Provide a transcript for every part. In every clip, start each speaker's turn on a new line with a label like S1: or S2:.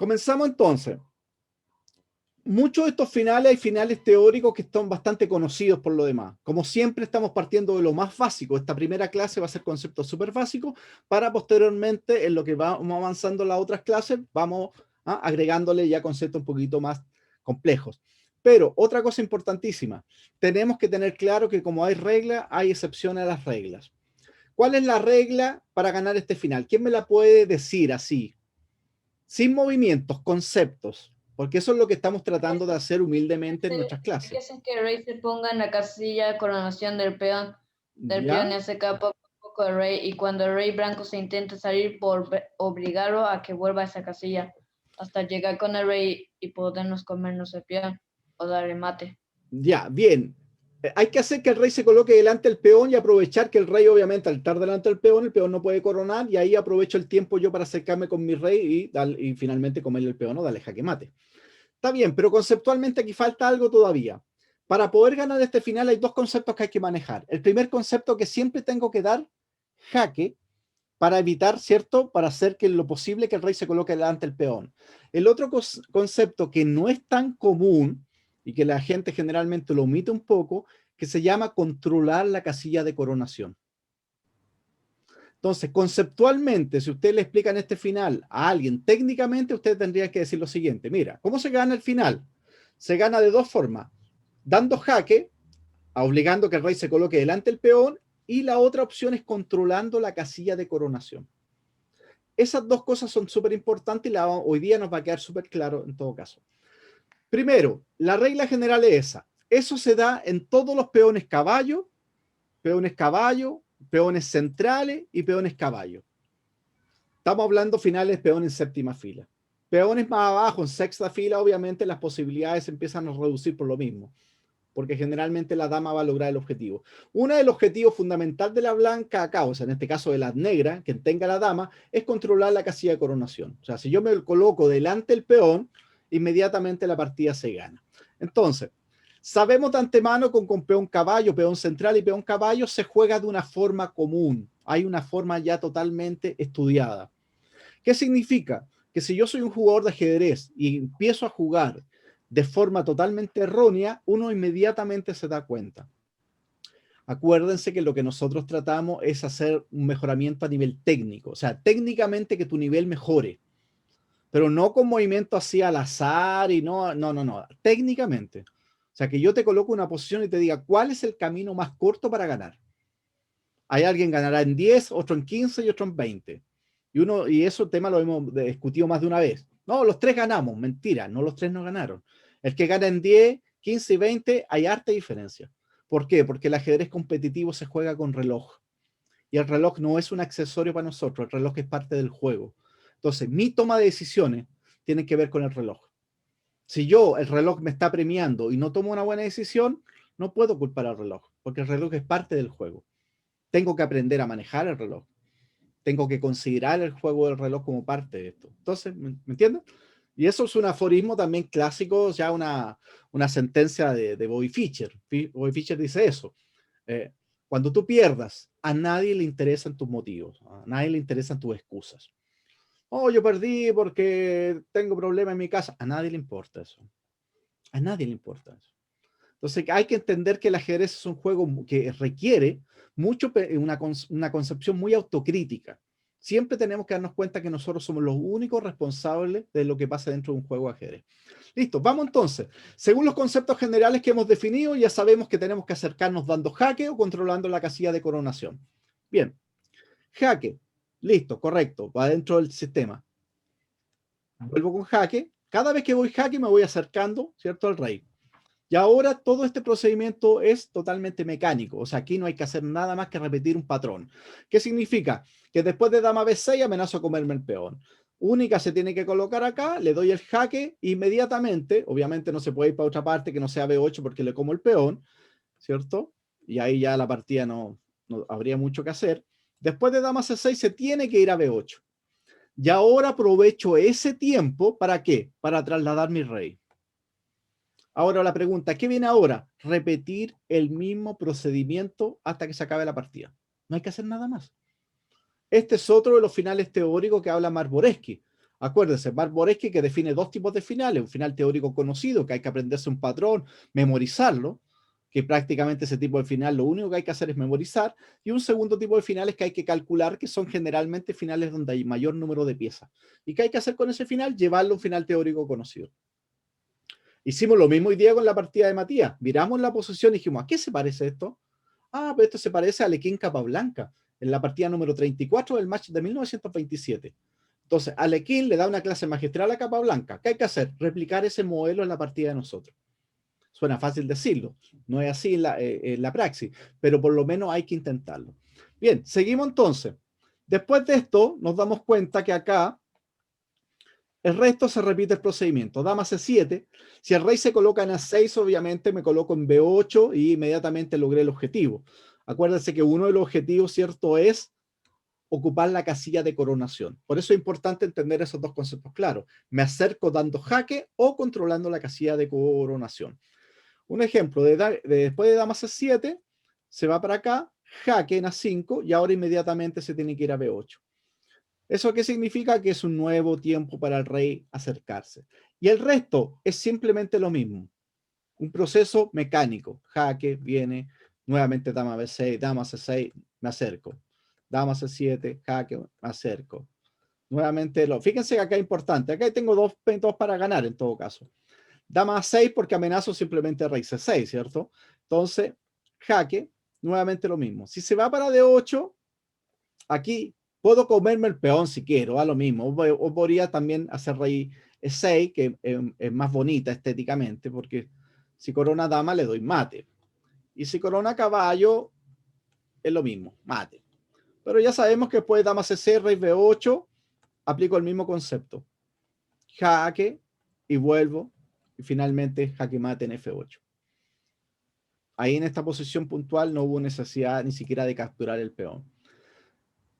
S1: Comenzamos entonces. Muchos de estos finales hay finales teóricos que están bastante conocidos por lo demás. Como siempre estamos partiendo de lo más básico. Esta primera clase va a ser conceptos súper básicos para posteriormente en lo que vamos avanzando en las otras clases vamos agregándole ya conceptos un poquito más complejos. Pero otra cosa importantísima, tenemos que tener claro que como hay reglas, hay excepciones a las reglas. ¿Cuál es la regla para ganar este final? ¿Quién me la puede decir así? Sin movimientos, conceptos. Porque eso es lo que estamos tratando de hacer humildemente en nuestras
S2: Hay que
S1: clases.
S2: hacer que el rey se ponga en la casilla de coronación del peón
S1: ¿Ya?
S2: y hace poco a poco el rey, y cuando el rey blanco se intenta salir, por obligarlo a que vuelva a esa casilla hasta llegar con el rey y podernos comernos el peón o darle mate.
S1: Ya, bien. Hay que hacer que el rey se coloque delante del peón y aprovechar que el rey, obviamente, al estar delante del peón, el peón no puede coronar y ahí aprovecho el tiempo yo para acercarme con mi rey y finalmente comerle el peón o darle jaque mate. Está bien, pero conceptualmente aquí falta algo todavía. Para poder ganar este final hay dos conceptos que hay que manejar. El primer concepto que siempre tengo que dar, jaque, para evitar, ¿cierto? Para hacer que lo posible que el rey se coloque delante del peón. El otro concepto que no es tan común y que la gente generalmente lo omite un poco, que se llama controlar la casilla de coronación. Entonces, conceptualmente, si usted le explica en este final a alguien técnicamente, usted tendría que decir lo siguiente, mira, ¿cómo se gana el final? Se gana de dos formas, dando jaque, obligando que el rey se coloque delante del peón, y la otra opción es controlando la casilla de coronación. Esas dos cosas son súper importantes y hoy día nos va a quedar súper claro en todo caso. Primero, la regla general es esa. Eso se da en todos los peones caballo, peones centrales y peones caballo. Estamos hablando finales peones en séptima fila. Peones más abajo, en sexta fila, obviamente las posibilidades empiezan a reducir por lo mismo, porque generalmente la dama va a lograr el objetivo. Uno del objetivo fundamental de la blanca acá, o sea, en este caso de la negra, que tenga la dama, es controlar la casilla de coronación. O sea, si yo me coloco delante del peón, inmediatamente la partida se gana. Entonces, sabemos de antemano con peón caballo, peón central y peón caballo se juega de una forma común. Hay una forma ya totalmente estudiada. ¿Qué significa? Que si yo soy un jugador de ajedrez y empiezo a jugar de forma totalmente errónea, uno inmediatamente se da cuenta. Acuérdense que lo que nosotros tratamos es hacer un mejoramiento a nivel técnico, o sea, técnicamente que tu nivel mejore, pero no con movimiento así al azar y no, técnicamente. O sea, que yo te coloco una posición y te diga cuál es el camino más corto para ganar. Hay alguien que ganará en 10, otro en 15 y otro en 20. Y eso tema lo hemos discutido más de una vez. No, los tres ganamos. Mentira, no los tres no ganaron. El que gana en 10, 15 y 20, hay harta diferencia. ¿Por qué? Porque el ajedrez competitivo se juega con reloj. Y el reloj no es un accesorio para nosotros, el reloj es parte del juego. Entonces, mi toma de decisiones tiene que ver con el reloj. Si el reloj me está premiando y no tomo una buena decisión, no puedo culpar al reloj, porque el reloj es parte del juego. Tengo que aprender a manejar el reloj. Tengo que considerar el juego del reloj como parte de esto. Entonces, ¿me entienden? Y eso es un aforismo también clásico, ya una sentencia de Bobby Fischer. Bobby Fischer dice eso. Eh, cuando tú pierdas, a nadie le interesan tus motivos, a nadie le interesan tus excusas. Oh, yo perdí porque tengo problemas en mi casa. A nadie le importa eso. A nadie le importa eso. Entonces hay que entender que el ajedrez es un juego que requiere mucho una concepción muy autocrítica. Siempre tenemos que darnos cuenta que nosotros somos los únicos responsables de lo que pasa dentro de un juego de ajedrez. Listo, vamos entonces. Según los conceptos generales que hemos definido, ya sabemos que tenemos que acercarnos dando jaque o controlando la casilla de coronación. Bien, jaque. Listo, correcto, va dentro del sistema. Vuelvo con jaque. Cada vez que voy jaque me voy acercando, ¿cierto?, al rey. Y ahora todo este procedimiento es totalmente mecánico. O sea, aquí no hay que hacer nada más que repetir un patrón. ¿Qué significa? Que después de dama B6 amenazo a comerme el peón. Única se tiene que colocar acá, le doy el jaque inmediatamente. Obviamente no se puede ir para otra parte que no sea B8 porque le como el peón, ¿cierto? Y ahí ya la partida no habría mucho que hacer. Después de dama C6 se tiene que ir a B8. Y ahora aprovecho ese tiempo, ¿para qué? Para trasladar mi rey. Ahora la pregunta, ¿qué viene ahora? Repetir el mismo procedimiento hasta que se acabe la partida. No hay que hacer nada más. Este es otro de los finales teóricos que habla Mark Boreski. Acuérdense, Barboreski, que define dos tipos de finales, un final teórico conocido, que hay que aprenderse un patrón, memorizarlo, que prácticamente ese tipo de final lo único que hay que hacer es memorizar, y un segundo tipo de finales que hay que calcular, que son generalmente finales donde hay mayor número de piezas. ¿Y qué hay que hacer con ese final? Llevarlo a un final teórico conocido. Hicimos lo mismo hoy día con la partida de Matías. Miramos la posición y dijimos, ¿a qué se parece esto? Ah, pues esto se parece a Alequín Capablanca, en la partida número 34 del match de 1927. Entonces, Alequín le da una clase magistral a Capablanca. ¿Qué hay que hacer? Replicar ese modelo en la partida de nosotros. Suena fácil decirlo, no es así en la praxis, pero por lo menos hay que intentarlo. Bien, seguimos entonces. Después de esto, nos damos cuenta que acá el resto se repite el procedimiento. Dama C7. Si el rey se coloca en A6, obviamente me coloco en B8 y inmediatamente logré el objetivo. Acuérdense que uno de los objetivos, ¿cierto?, es ocupar la casilla de coronación. Por eso es importante entender esos dos conceptos claros. Me acerco dando jaque o controlando la casilla de coronación. Un ejemplo, después de dama C7, se va para acá, jaque en A5 y ahora inmediatamente se tiene que ir a B8. ¿Eso qué significa? Que es un nuevo tiempo para el rey acercarse. Y el resto es simplemente lo mismo. Un proceso mecánico. Jaque, viene, nuevamente dama B6, dama C6, me acerco. Dama C7, jaque, me acerco. Nuevamente, fíjense que acá es importante. Acá tengo dos para ganar en todo caso. Dama A6 porque amenazo simplemente rey C6, ¿cierto? Entonces, jaque, nuevamente lo mismo. Si se va para D8, aquí puedo comerme el peón si quiero, a lo mismo. O podría también hacer rey E6, que es más bonita estéticamente, porque si corona dama le doy mate. Y si corona caballo, es lo mismo, mate. Pero ya sabemos que después de dama C6, rey B8, aplico el mismo concepto. Jaque y vuelvo. Y finalmente jaque mate en F8. Ahí en esta posición puntual no hubo necesidad ni siquiera de capturar el peón.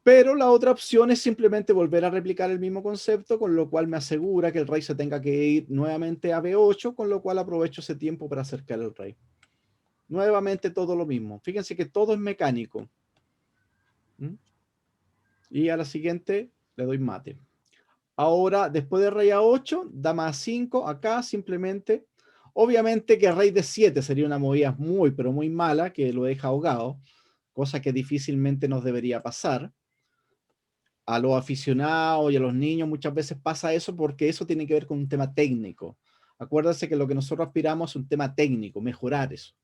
S1: Pero la otra opción es simplemente volver a replicar el mismo concepto, con lo cual me asegura que el rey se tenga que ir nuevamente a B8, con lo cual aprovecho ese tiempo para acercar al rey. Nuevamente todo lo mismo. Fíjense que todo es mecánico. Y a la siguiente le doy mate. Ahora, después de rey A8, dama A5, acá simplemente, obviamente que rey D7 sería una movida muy, pero muy mala, que lo deja ahogado, cosa que difícilmente nos debería pasar. A los aficionados y a los niños muchas veces pasa eso porque eso tiene que ver con un tema técnico. Acuérdense que lo que nosotros aspiramos es un tema técnico, mejorar eso.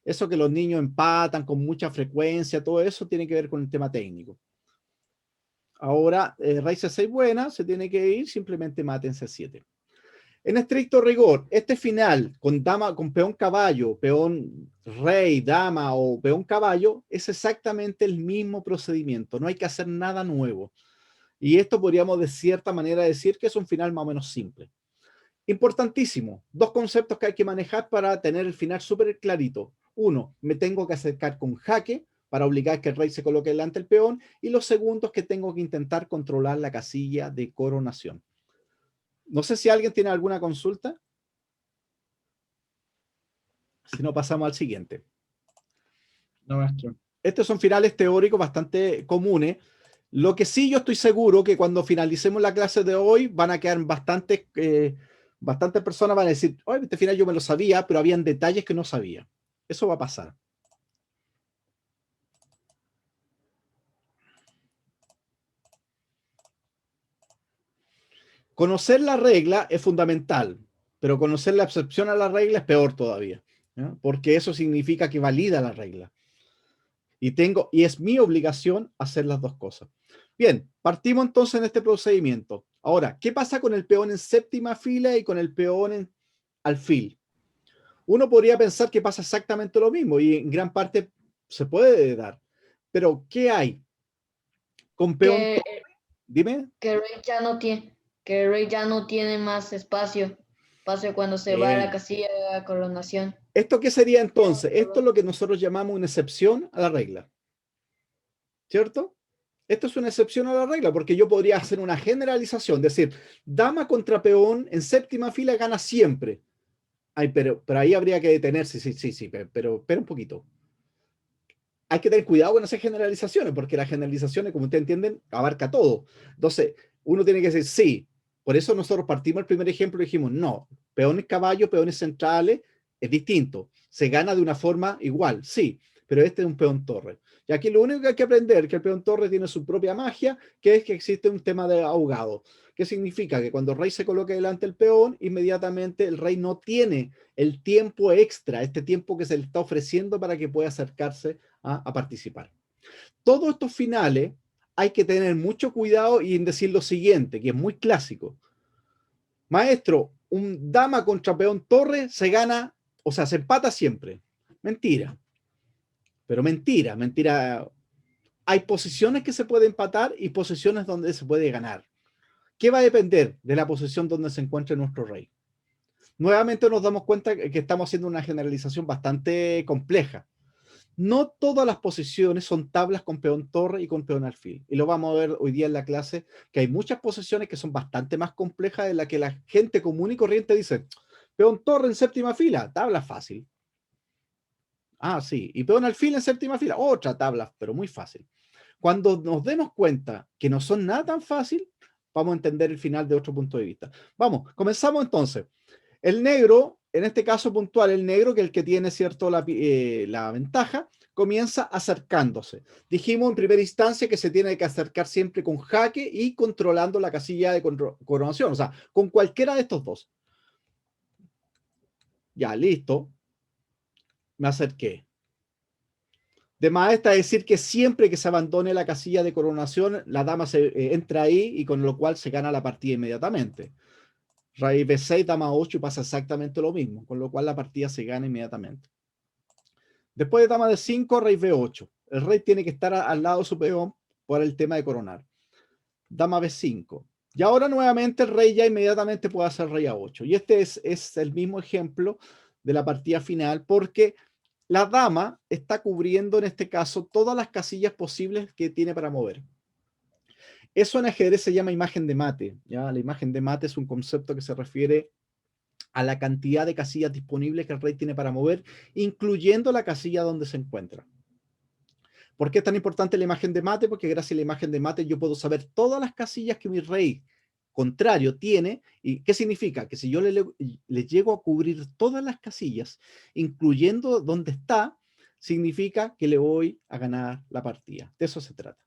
S1: Eso que los niños empatan con mucha frecuencia, todo eso tiene que ver con el tema técnico. Ahora, rey C6 buena, se tiene que ir, simplemente mate en C7. En estricto rigor, este final con dama, con peón caballo, peón rey, dama o peón caballo, es exactamente el mismo procedimiento. No hay que hacer nada nuevo. Y esto podríamos de cierta manera decir que es un final más o menos simple. Importantísimo, dos conceptos que hay que manejar para tener el final súper clarito. Uno, me tengo que acercar con jaque para obligar que el rey se coloque delante del peón. Y los segundos, que tengo que intentar controlar la casilla de coronación. No sé si alguien tiene alguna consulta. Si no, pasamos al siguiente.
S3: No, maestro.
S1: Estos son finales teóricos bastante comunes. Lo que sí yo estoy seguro que cuando finalicemos la clase de hoy van a quedar bastantes personas van a decir, oye, este final yo me lo sabía, pero habían detalles que no sabía. Eso va a pasar. Conocer la regla es fundamental, pero conocer la excepción a la regla es peor todavía, ¿no? Porque eso significa que valida la regla. Y es mi obligación hacer las dos cosas. Bien, partimos entonces en este procedimiento. Ahora, ¿qué pasa con el peón en séptima fila y con el peón en alfil? Uno podría pensar que pasa exactamente lo mismo y en gran parte se puede dar. Pero, ¿qué hay? Con peón...
S2: Que,
S1: Dime.
S2: que el rey ya no tiene más espacio cuando se va a la casilla de la coronación.
S1: ¿Esto qué sería entonces? Esto es lo que nosotros llamamos una excepción a la regla. ¿Cierto? Esto es una excepción a la regla, porque yo podría hacer una generalización, decir, dama contra peón en séptima fila gana siempre. Ay, pero ahí habría que detenerse, sí, pero espera un poquito. Hay que tener cuidado con hacer generalizaciones, porque las generalizaciones, como ustedes entienden, abarca todo. Entonces, uno tiene que decir, sí, Por eso nosotros partimos el primer ejemplo y dijimos, no, peones caballo, peones centrales, es distinto. Se gana de una forma igual, sí, pero este es un peón torre. Y aquí lo único que hay que aprender es que el peón torre tiene su propia magia, que es que existe un tema de ahogado. ¿Qué significa? Que cuando el rey se coloca delante del peón, inmediatamente el rey no tiene el tiempo extra, este tiempo que se le está ofreciendo para que pueda acercarse a participar. Todos estos finales hay que tener mucho cuidado y en decir lo siguiente, que es muy clásico. Maestro, un dama contra peón torre se gana, o sea, se empata siempre. Mentira. Pero mentira, mentira. Hay posiciones que se puede empatar y posiciones donde se puede ganar. ¿Qué va a depender de la posición donde se encuentre nuestro rey? Nuevamente nos damos cuenta que estamos haciendo una generalización bastante compleja. No todas las posiciones son tablas con peón torre y con peón alfil. Y lo vamos a ver hoy día en la clase, que hay muchas posiciones que son bastante más complejas de las que la gente común y corriente dice, peón torre en séptima fila, tabla fácil. Ah, sí. Y peón alfil en séptima fila, otra tabla, pero muy fácil. Cuando nos demos cuenta que no son nada tan fácil, vamos a entender el final de otro punto de vista. Vamos, comenzamos entonces. El negro, en este caso puntual, el negro, que es el que tiene cierto la ventaja, comienza acercándose. Dijimos en primera instancia que se tiene que acercar siempre con jaque y controlando la casilla de coronación, o sea, con cualquiera de estos dos. Ya, listo. Me acerqué. De más está decir que siempre que se abandone la casilla de coronación, la dama entra ahí y con lo cual se gana la partida inmediatamente. Rey B6, dama 8 y pasa exactamente lo mismo, con lo cual la partida se gana inmediatamente. Después de dama de 5, rey B8. El rey tiene que estar al lado de su peón por el tema de coronar. Dama B5. Y ahora nuevamente el rey ya inmediatamente puede hacer rey A8. Y este es el mismo ejemplo de la partida final porque la dama está cubriendo en este caso todas las casillas posibles que tiene para mover. Eso en ajedrez se llama imagen de mate. ¿ya? La imagen de mate es un concepto que se refiere a la cantidad de casillas disponibles que el rey tiene para mover, incluyendo la casilla donde se encuentra. ¿Por qué es tan importante la imagen de mate? Porque gracias a la imagen de mate yo puedo saber todas las casillas que mi rey contrario tiene. ¿Y qué significa? Que si yo le llego a cubrir todas las casillas, incluyendo donde está, significa que le voy a ganar la partida. De eso se trata.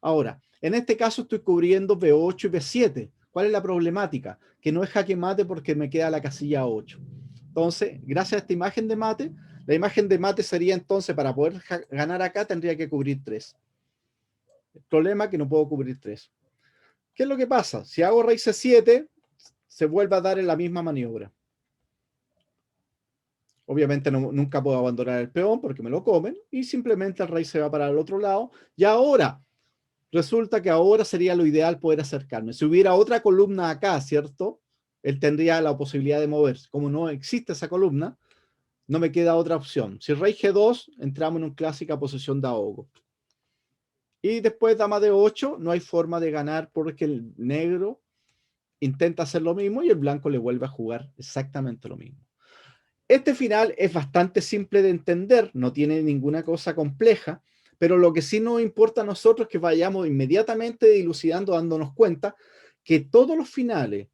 S1: Ahora, en este caso estoy cubriendo B8 y B7. ¿Cuál es la problemática? Que no es jaque mate porque me queda la casilla 8. Entonces, gracias a esta imagen de mate, la imagen de mate sería entonces, para poder ganar acá, tendría que cubrir 3. El problema es que no puedo cubrir 3. ¿Qué es lo que pasa? Si hago rey C7, se vuelve a dar en la misma maniobra. Obviamente nunca puedo abandonar el peón porque me lo comen y simplemente el rey se va para el otro lado. Y ahora, resulta que ahora sería lo ideal poder acercarme. Si hubiera otra columna acá, ¿cierto? Él tendría la posibilidad de moverse. Como no existe esa columna, no me queda otra opción. Si rey G2, entramos en una clásica posición de ahogo. Y después dama de 8, no hay forma de ganar porque el negro intenta hacer lo mismo y el blanco le vuelve a jugar exactamente lo mismo. Este final es bastante simple de entender, no tiene ninguna cosa compleja, pero lo que sí nos importa a nosotros es que vayamos inmediatamente dilucidando, dándonos cuenta que todos los finales,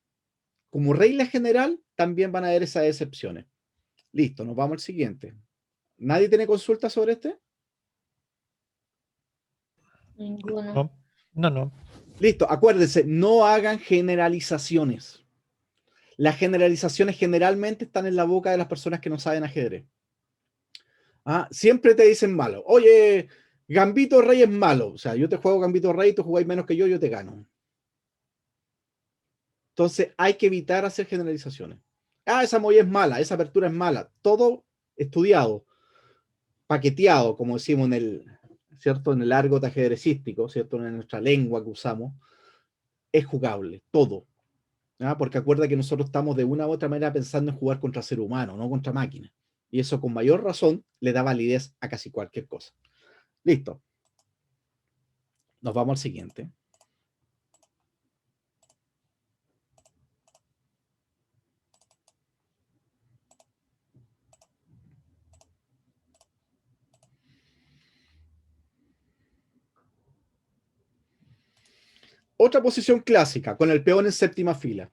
S1: como regla general, también van a haber esas excepciones. Listo, nos vamos al siguiente. ¿Nadie tiene consulta sobre este?
S2: Ninguno.
S4: No, no, no.
S1: Listo, acuérdense, no hagan generalizaciones. Las generalizaciones generalmente están en la boca de las personas que no saben ajedrez. Siempre te dicen malo. Oye, Gambito Rey es malo. O sea, yo te juego Gambito Rey, tú jugáis menos que yo te gano. Entonces hay que evitar hacer generalizaciones. Esa molla es mala, esa apertura es mala. Todo estudiado, paqueteado, como decimos en el, ¿cierto? En el argot ajedrecístico, ¿cierto? En nuestra lengua que usamos, es jugable, todo. Porque acuerda que nosotros estamos de una u otra manera pensando en jugar contra ser humano, no contra máquina. Y eso con mayor razón le da validez a casi cualquier cosa. Listo. Nos vamos al siguiente. Otra posición clásica, con el peón en séptima fila.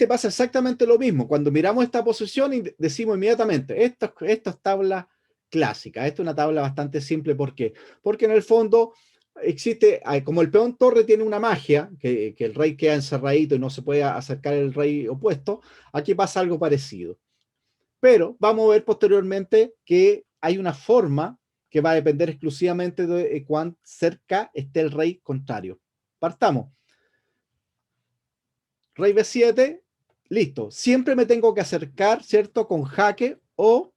S1: Pasa exactamente lo mismo. Cuando miramos esta posición y decimos inmediatamente, esto es tabla clásica. Esta es una tabla bastante simple. ¿Por qué? Porque en el fondo existe, como el peón torre tiene una magia, que el rey queda encerradito y no se puede acercar el rey opuesto, aquí pasa algo parecido. Pero vamos a ver posteriormente que hay una forma que va a depender exclusivamente de cuán cerca esté el rey contrario. Partamos. Rey B7, listo. Siempre me tengo que acercar, ¿cierto? Con jaque o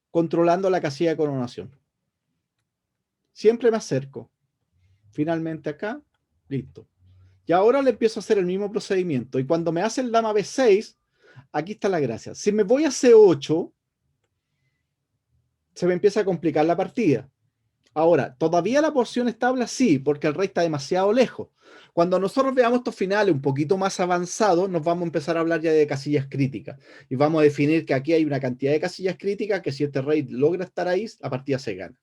S1: controlando la casilla de coronación. Siempre me acerco. Finalmente acá, listo. Y ahora le empiezo a hacer el mismo procedimiento. Y cuando me hace el dama B6, aquí está la gracia. Si me voy a C8, se me empieza a complicar la partida. Ahora, ¿todavía la porción estable? Sí, porque el rey está demasiado lejos. Cuando nosotros veamos estos finales un poquito más avanzados, nos vamos a empezar a hablar ya de casillas críticas. Y vamos a definir que aquí hay una cantidad de casillas críticas que si este rey logra estar ahí, la partida se gana.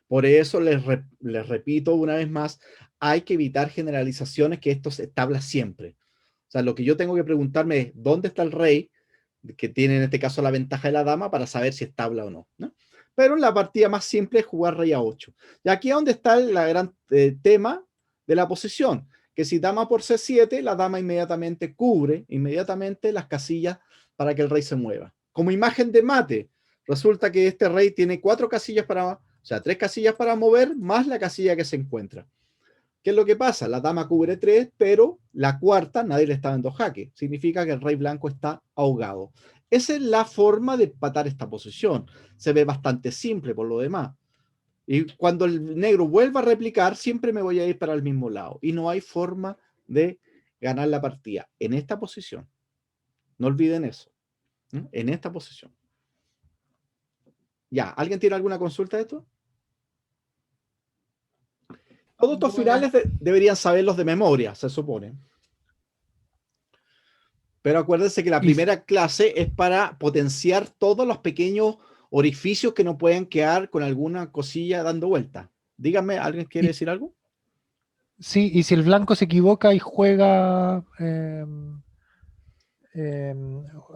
S1: Por eso les repito una vez más, hay que evitar generalizaciones, que esto se establa siempre. O sea, lo que yo tengo que preguntarme es, ¿dónde está el rey? Que tiene en este caso la ventaja de la dama para saber si es tabla o no, ¿no? Pero la partida más simple es jugar rey a 8. Y aquí es donde está el gran tema de la posición, que si dama por C7, la dama inmediatamente cubre inmediatamente las casillas para que el rey se mueva. Como imagen de mate, resulta que este rey tiene 4 casillas para, o sea, 3 casillas para mover más la casilla que se encuentra. ¿Qué es lo que pasa? La dama cubre 3, pero la cuarta nadie le está dando jaque. Significa que el rey blanco está ahogado. Esa es la forma de empatar esta posición. Se ve bastante simple por lo demás. Y cuando el negro vuelva a replicar, siempre me voy a ir para el mismo lado. Y no hay forma de ganar la partida en esta posición. No olviden eso. ¿No? En esta posición. Ya, ¿alguien tiene alguna consulta de esto? Todos estos finales deberían saberlos de memoria, se supone. Pero acuérdense que la primera clase es para potenciar todos los pequeños orificios que no pueden quedar con alguna cosilla dando vuelta. Díganme, ¿alguien quiere decir algo?
S4: Sí, y si el blanco se equivoca y juega,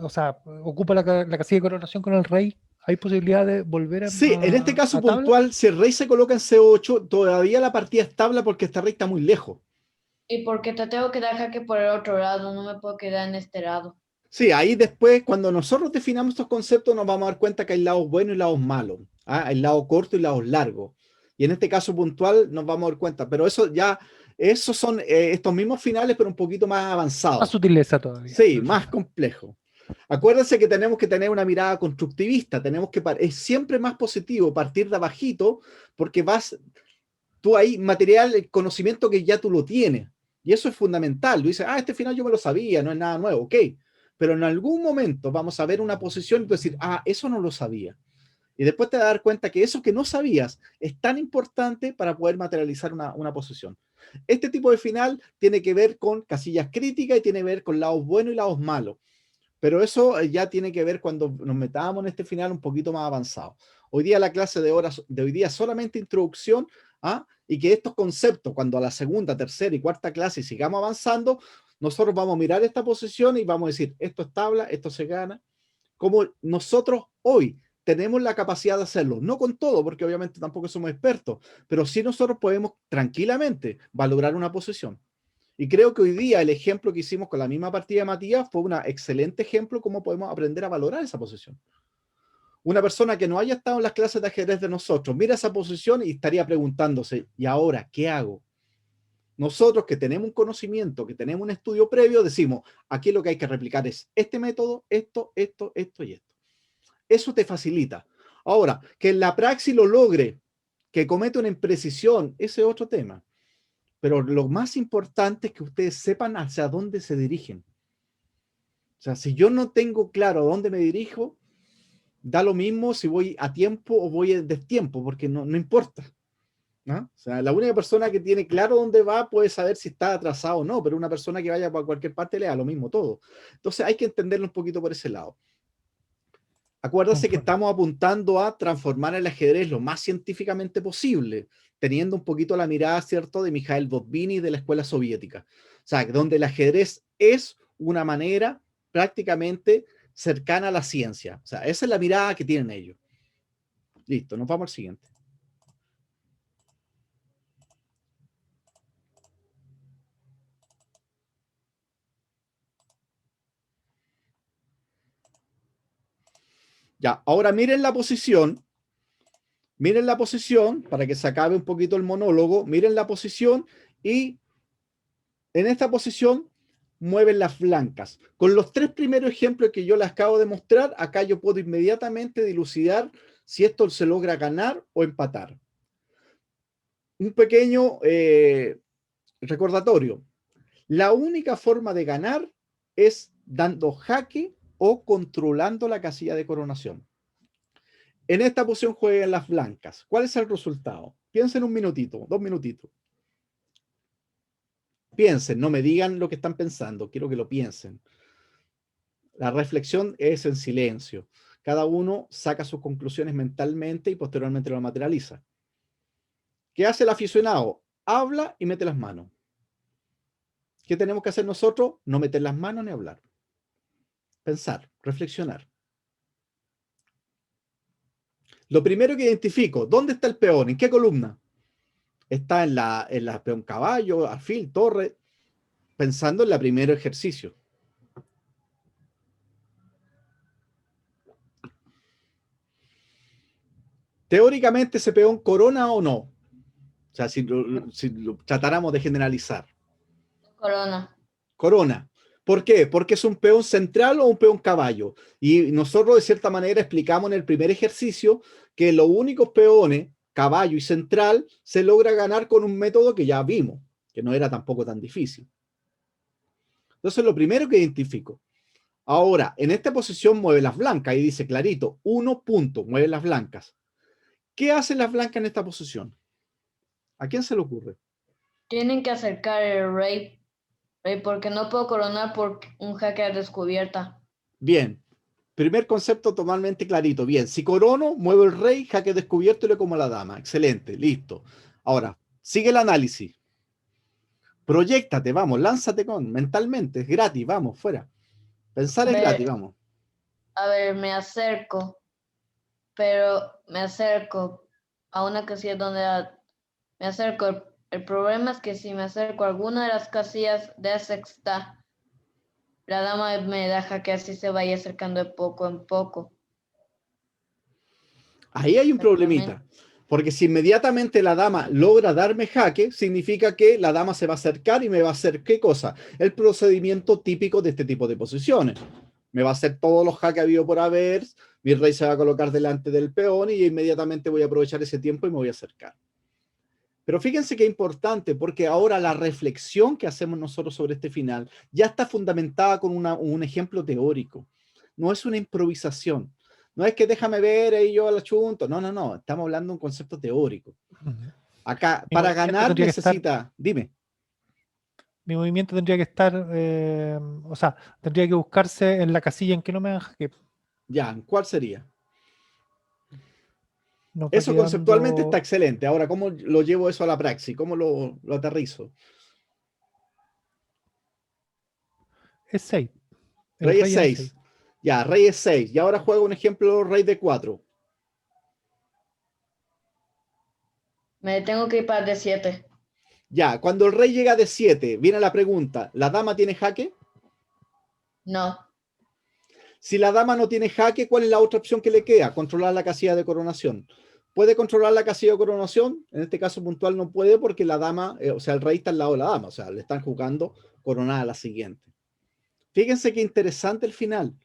S4: o sea, ocupa la casilla de coronación con el rey, ¿hay posibilidad de volver a
S1: Sí, en este caso
S4: a tabla?
S1: puntual, si el rey se coloca en C8, todavía la partida es tabla porque este rey está muy lejos.
S2: Y porque te tengo que dar jaque por el otro lado, no me puedo quedar en este lado.
S1: Sí, ahí después, cuando nosotros definamos estos conceptos, nos vamos a dar cuenta que hay lados buenos y lados malos. ¿Ah? Hay lados cortos y lados largos. Y en este caso puntual nos vamos a dar cuenta. Pero eso ya, esos son estos mismos finales, pero un poquito más avanzados.
S4: Más sutileza todavía.
S1: Sí, más complejo. Acuérdense que tenemos que tener una mirada constructivista. Es siempre más positivo partir de abajito, porque tú ahí material, el conocimiento que ya tú lo tienes. Y eso es fundamental. Tú dices, este final yo me lo sabía, no es nada nuevo, ok. Pero en algún momento vamos a ver una posición y tú decir, eso no lo sabía. Y después te vas a dar cuenta que eso que no sabías es tan importante para poder materializar una posición. Este tipo de final tiene que ver con casillas críticas y tiene que ver con lados buenos y lados malos. Pero eso ya tiene que ver cuando nos metamos en este final un poquito más avanzado. Hoy día la clase de hoy día es solamente introducción, y que estos conceptos, cuando a la segunda, tercera y cuarta clase sigamos avanzando, nosotros vamos a mirar esta posición y vamos a decir, esto es tabla, esto se gana. Como nosotros hoy tenemos la capacidad de hacerlo, no con todo, porque obviamente tampoco somos expertos, pero sí nosotros podemos tranquilamente valorar una posición. Y creo que hoy día el ejemplo que hicimos con la misma partida de Matías fue un excelente ejemplo cómo podemos aprender a valorar esa posición. Una persona que no haya estado en las clases de ajedrez de nosotros mira esa posición y estaría preguntándose, ¿y ahora qué hago? Nosotros que tenemos un conocimiento, que tenemos un estudio previo, decimos, aquí lo que hay que replicar es este método, esto y esto. Eso te facilita. Ahora, que en la praxis lo logre, que cometa una imprecisión, ese es otro tema. Pero lo más importante es que ustedes sepan hacia dónde se dirigen. O sea, si yo no tengo claro a dónde me dirijo, da lo mismo si voy a tiempo o voy a destiempo, porque no importa. ¿No? O sea, la única persona que tiene claro dónde va puede saber si está atrasado o no, pero una persona que vaya para cualquier parte le da lo mismo todo. Entonces hay que entenderlo un poquito por ese lado. Acuérdense que
S4: Conforme.
S1: estamos apuntando a transformar el ajedrez lo más científicamente posible, teniendo un poquito la mirada, ¿cierto?, de Mikhail Botvini de la escuela soviética. O sea, donde el ajedrez es una manera prácticamente cercana a la ciencia. O sea, esa es la mirada que tienen ellos. Listo, nos vamos al siguiente. Ya, ahora miren la posición. Miren la posición, para que se acabe un poquito el monólogo. Miren la posición y en esta posición mueven las blancas. Con los 3 primeros ejemplos que yo les acabo de mostrar, acá yo puedo inmediatamente dilucidar si esto se logra ganar o empatar. Un pequeño recordatorio. La única forma de ganar es dando jaque o controlando la casilla de coronación. En esta posición juegan las blancas. ¿Cuál es el resultado? Piensen un minutito, 2 minutitos. Piensen, no me digan lo que están pensando, quiero que lo piensen. La reflexión es en silencio. Cada uno saca sus conclusiones mentalmente y posteriormente lo materializa. ¿Qué hace el aficionado? Habla y mete las manos. ¿Qué tenemos que hacer nosotros? No meter las manos ni hablar. Pensar, reflexionar. Lo primero que identifico, ¿dónde está el peón? ¿En qué columna? Está en la peón caballo, alfil, torre, pensando en el primer ejercicio. Teóricamente ese peón corona o no. O sea, si lo tratáramos de generalizar.
S2: Corona.
S1: Corona. ¿Por qué? Porque es un peón central o un peón caballo. Y nosotros de cierta manera explicamos en el primer ejercicio que los únicos peones, caballo y central, se logra ganar con un método que ya vimos, que no era tampoco tan difícil. Entonces lo primero que identifico. Ahora, en esta posición mueve las blancas y dice clarito, 1 punto, mueve las blancas. ¿Qué hacen las blancas en esta posición? ¿A quién se le ocurre?
S2: Tienen que acercar el rey, porque no puedo coronar por un jaque a descubierta.
S1: Bien. Primer concepto totalmente clarito. Bien, si corono, muevo el rey, jaque descubierto y le como a la dama. Excelente, listo. Ahora, sigue el análisis. Proyéctate, vamos, lánzate mentalmente, es gratis, vamos, fuera. Pensar es gratis, vamos.
S2: A ver, me acerco a una casilla donde me acerco. El problema es que si me acerco a alguna de las casillas de la sexta, la dama me deja que así se vaya acercando de poco en poco.
S1: Ahí hay un problemita, porque si inmediatamente la dama logra darme jaque, significa que la dama se va a acercar y me va a hacer ¿qué cosa? El procedimiento típico de este tipo de posiciones. Me va a hacer todos los jaques habido por haber, mi rey se va a colocar delante del peón y inmediatamente voy a aprovechar ese tiempo y me voy a acercar. Pero fíjense que es importante porque ahora la reflexión que hacemos nosotros sobre este final ya está fundamentada con un ejemplo teórico. No es una improvisación. No es que déjame ver y yo la chunto. No, no, no. Estamos hablando de un concepto teórico. Acá,
S4: Mi
S1: para
S4: movimiento
S1: ganar
S4: tendría que
S1: necesita... Dime.
S4: Mi movimiento tendría que estar, o sea, tendría que buscarse en la casilla en que no me dan jaque.
S1: Ya, ¿cuál sería?
S4: Nos va
S1: Eso conceptualmente está
S4: quedando.
S1: excelente. Ahora, ¿cómo lo llevo eso a la praxis? ¿Cómo lo aterrizo?
S4: Es 6. El
S1: Rey es
S4: rey en
S1: 6.
S4: 6.
S1: Ya, rey es 6. Y ahora juego un ejemplo, rey de 4.
S2: Me tengo que ir para de 7.
S1: Ya, cuando el rey llega de 7, viene la pregunta, ¿la dama tiene jaque?
S2: No.
S1: Si la dama no tiene jaque, ¿cuál es la otra opción que le queda? Controlar la casilla de coronación. ¿Puede controlar la casilla de coronación? En este caso puntual no puede porque la dama, o sea, el rey está al lado de la dama, o sea, le están jugando coronada a la siguiente. Fíjense qué interesante el final.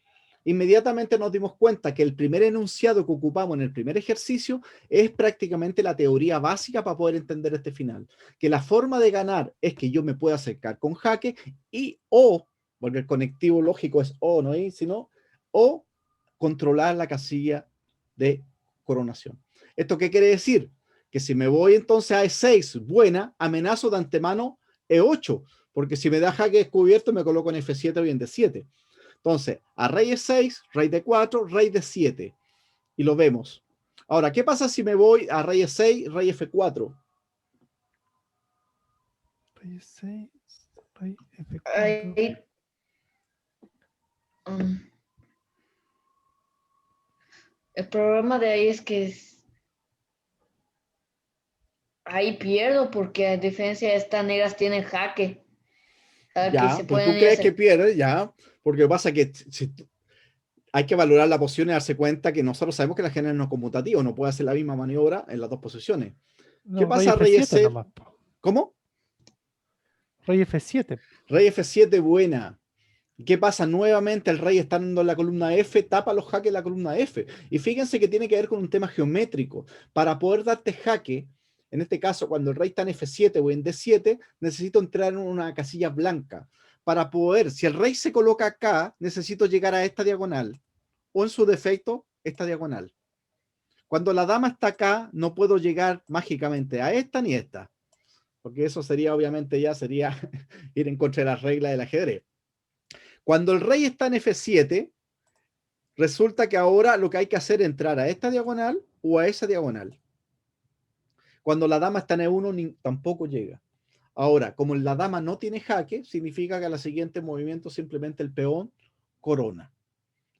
S1: Inmediatamente nos dimos cuenta que el primer enunciado que ocupamos en el primer ejercicio es prácticamente la teoría básica para poder entender este final. Que la forma de ganar es que yo me pueda acercar con jaque y o, porque el conectivo lógico es o, no es, sino o controlar la casilla de coronación. ¿Esto qué quiere decir? Que si me voy entonces a E6, buena, amenazo de antemano E8, porque si me da jaque descubierto me coloco en F7 o en D7. Entonces, a rey E6, rey D4, rey D7. Y lo vemos. Ahora, ¿qué pasa si me voy a rey E6, rey F4?
S4: Rey 6, rey F4.
S2: Ahí, el problema de ahí es que ahí pierdo porque a diferencia de estas negras tienen jaque. Jaque
S1: Ya,
S2: se
S1: pero tú
S2: pueden ir a
S1: crees que
S2: hacer.
S1: pierdes, ya, porque lo que pasa es que hay que valorar la posición y darse cuenta que nosotros sabemos que la ajedrez no es conmutativo, no puede hacer la misma maniobra en las dos posiciones. ¿Qué
S4: No, rey
S1: pasa, rey
S4: F7
S1: E6?
S4: nomás, po.
S1: ¿Cómo?
S4: Rey F7.
S1: Rey F7, buena. ¿Qué pasa? Nuevamente el rey está dando la columna F, tapa los jaques de la columna F. Y fíjense que tiene que ver con un tema geométrico. Para poder darte jaque, en este caso, cuando el rey está en F7 o en D7, necesito entrar en una casilla blanca. Para poder, si el rey se coloca acá, necesito llegar a esta diagonal. O en su defecto, esta diagonal. Cuando la dama está acá, no puedo llegar mágicamente a esta ni a esta. Porque eso sería, obviamente, ya sería ir en contra de las reglas del ajedrez. Cuando el rey está en F7, resulta que ahora lo que hay que hacer es entrar a esta diagonal o a esa diagonal. Cuando la dama está en E1, tampoco llega. Ahora, como la dama no tiene jaque, significa que a la siguiente movimiento simplemente el peón corona.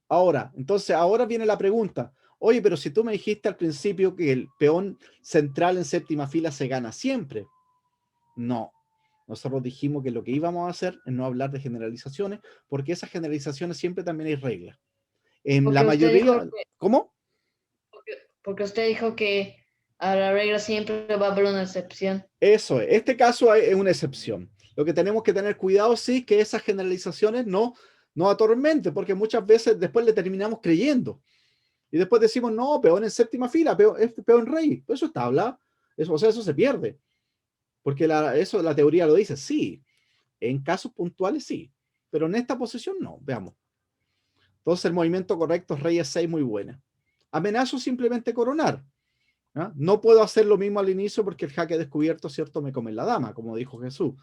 S1: Ahora, entonces, ahora viene la pregunta. Oye, pero si tú me dijiste al principio que el peón central en séptima fila se gana siempre. No. Nosotros dijimos que lo que íbamos a hacer es no hablar de generalizaciones, porque esas generalizaciones siempre también hay reglas. En la
S2: Porque usted dijo
S1: mayoría, ¿cómo?
S2: porque usted dijo que a la regla siempre va a haber una excepción.
S1: Eso es. Este caso es una excepción. Lo que tenemos que tener cuidado, sí, que esas generalizaciones no atormenten, porque muchas veces después le terminamos creyendo. Y después decimos, no, peón en séptima fila, peón rey. Eso es tabla. Eso, o sea, eso se pierde. Porque eso la teoría lo dice, sí. En casos puntuales, sí. Pero en esta posición, no. Veamos. Entonces, el movimiento correcto es rey E6, muy buena. Amenazo simplemente coronar. ¿Ah? No puedo hacer lo mismo al inicio porque el jaque descubierto, ¿cierto? Me come la dama, como dijo Jesús.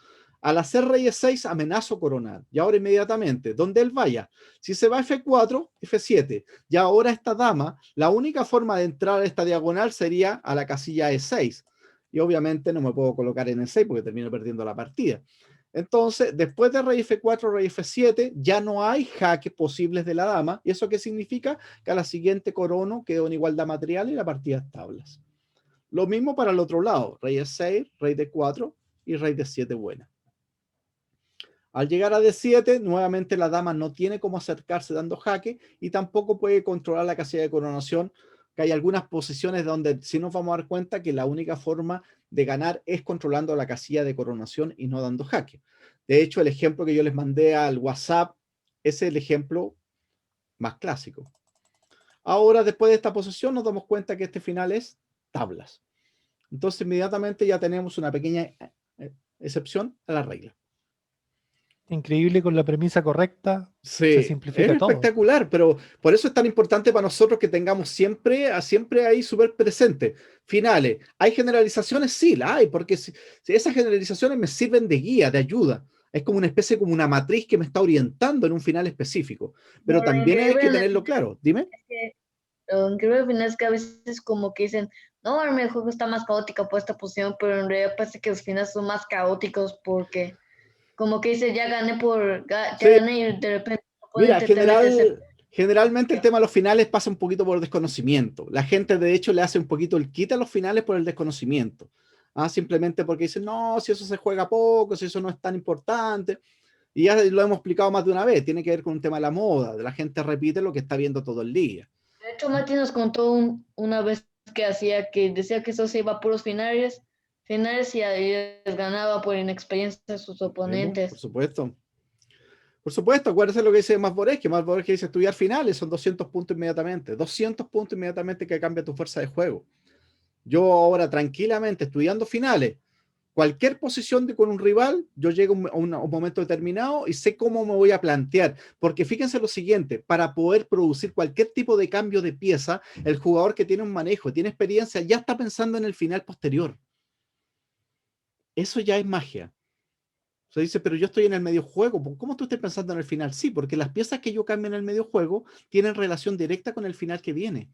S1: Al hacer rey E6, amenazo coronar. Y ahora inmediatamente, donde él vaya. Si se va a F4, F7. Y ahora esta dama, la única forma de entrar a esta diagonal sería a la casilla E6. Y obviamente no me puedo colocar en E6 porque termino perdiendo la partida. Entonces, después de rey F4, rey F7, ya no hay jaques posibles de la dama. ¿Y eso qué significa? Que a la siguiente corono quedó en igualdad material y la partida es tablas. Lo mismo para el otro lado, rey E6, rey D4 y rey D7 buena. Al llegar a D7, nuevamente la dama no tiene cómo acercarse dando jaque y tampoco puede controlar la casilla de coronación, que hay algunas posiciones donde sí nos vamos a dar cuenta que la única forma de ganar es controlando la casilla de coronación y no dando jaque. De hecho, el ejemplo que yo les mandé al WhatsApp es el ejemplo más clásico. Ahora, después de esta posición, nos damos cuenta que este final es tablas. Entonces, inmediatamente ya tenemos una pequeña excepción a la regla.
S4: Increíble, con la premisa correcta se
S1: Sí,
S4: simplifica
S1: es
S4: todo.
S1: espectacular, pero por eso es tan importante para nosotros que tengamos siempre ahí súper presente. Finales, ¿hay generalizaciones? Sí, la hay, porque si esas generalizaciones me sirven de guía, de ayuda. Es como una especie, como una matriz que me está orientando en un final específico. Pero
S2: Lo
S1: también hay que
S2: increíble
S1: tenerlo claro. Dime.
S2: Lo increíble al final es que a veces como que dicen, no, el juego está más caótico por esta posición, pero en realidad parece que los finales son más caóticos porque como que dice, ya gané ya
S1: Sí,
S2: gané y de repente el
S1: mira,
S2: oponente te mete ese...
S1: generalmente el tema de los finales pasa un poquito por desconocimiento. La gente, de hecho, le hace un poquito el quita a los finales por el desconocimiento. Simplemente porque dicen, no, si eso se juega poco, si eso no es tan importante. Y ya lo hemos explicado más de una vez, tiene que ver con un tema de la moda, de la gente repite lo que está viendo todo el día.
S2: De hecho, Mati nos contó una vez que decía que eso se iba a puros finales y les ganaba por inexperiencia a sus
S1: Por
S2: oponentes.
S1: supuesto. Por supuesto, acuérdense lo que dice Masborges, que Masborges dice estudiar finales son 200 puntos inmediatamente. 200 puntos inmediatamente que cambia tu fuerza de juego. Yo ahora tranquilamente estudiando finales, cualquier posición con un rival, yo llego a un momento determinado y sé cómo me voy a plantear. Porque fíjense lo siguiente, para poder producir cualquier tipo de cambio de pieza, el jugador que tiene un manejo, tiene experiencia, ya está pensando en el final posterior. Eso ya es magia. Se dice, pero yo estoy en el medio juego. ¿Cómo tú estás pensando en el final? Sí, porque las piezas que yo cambio en el medio juego tienen relación directa con el final que viene.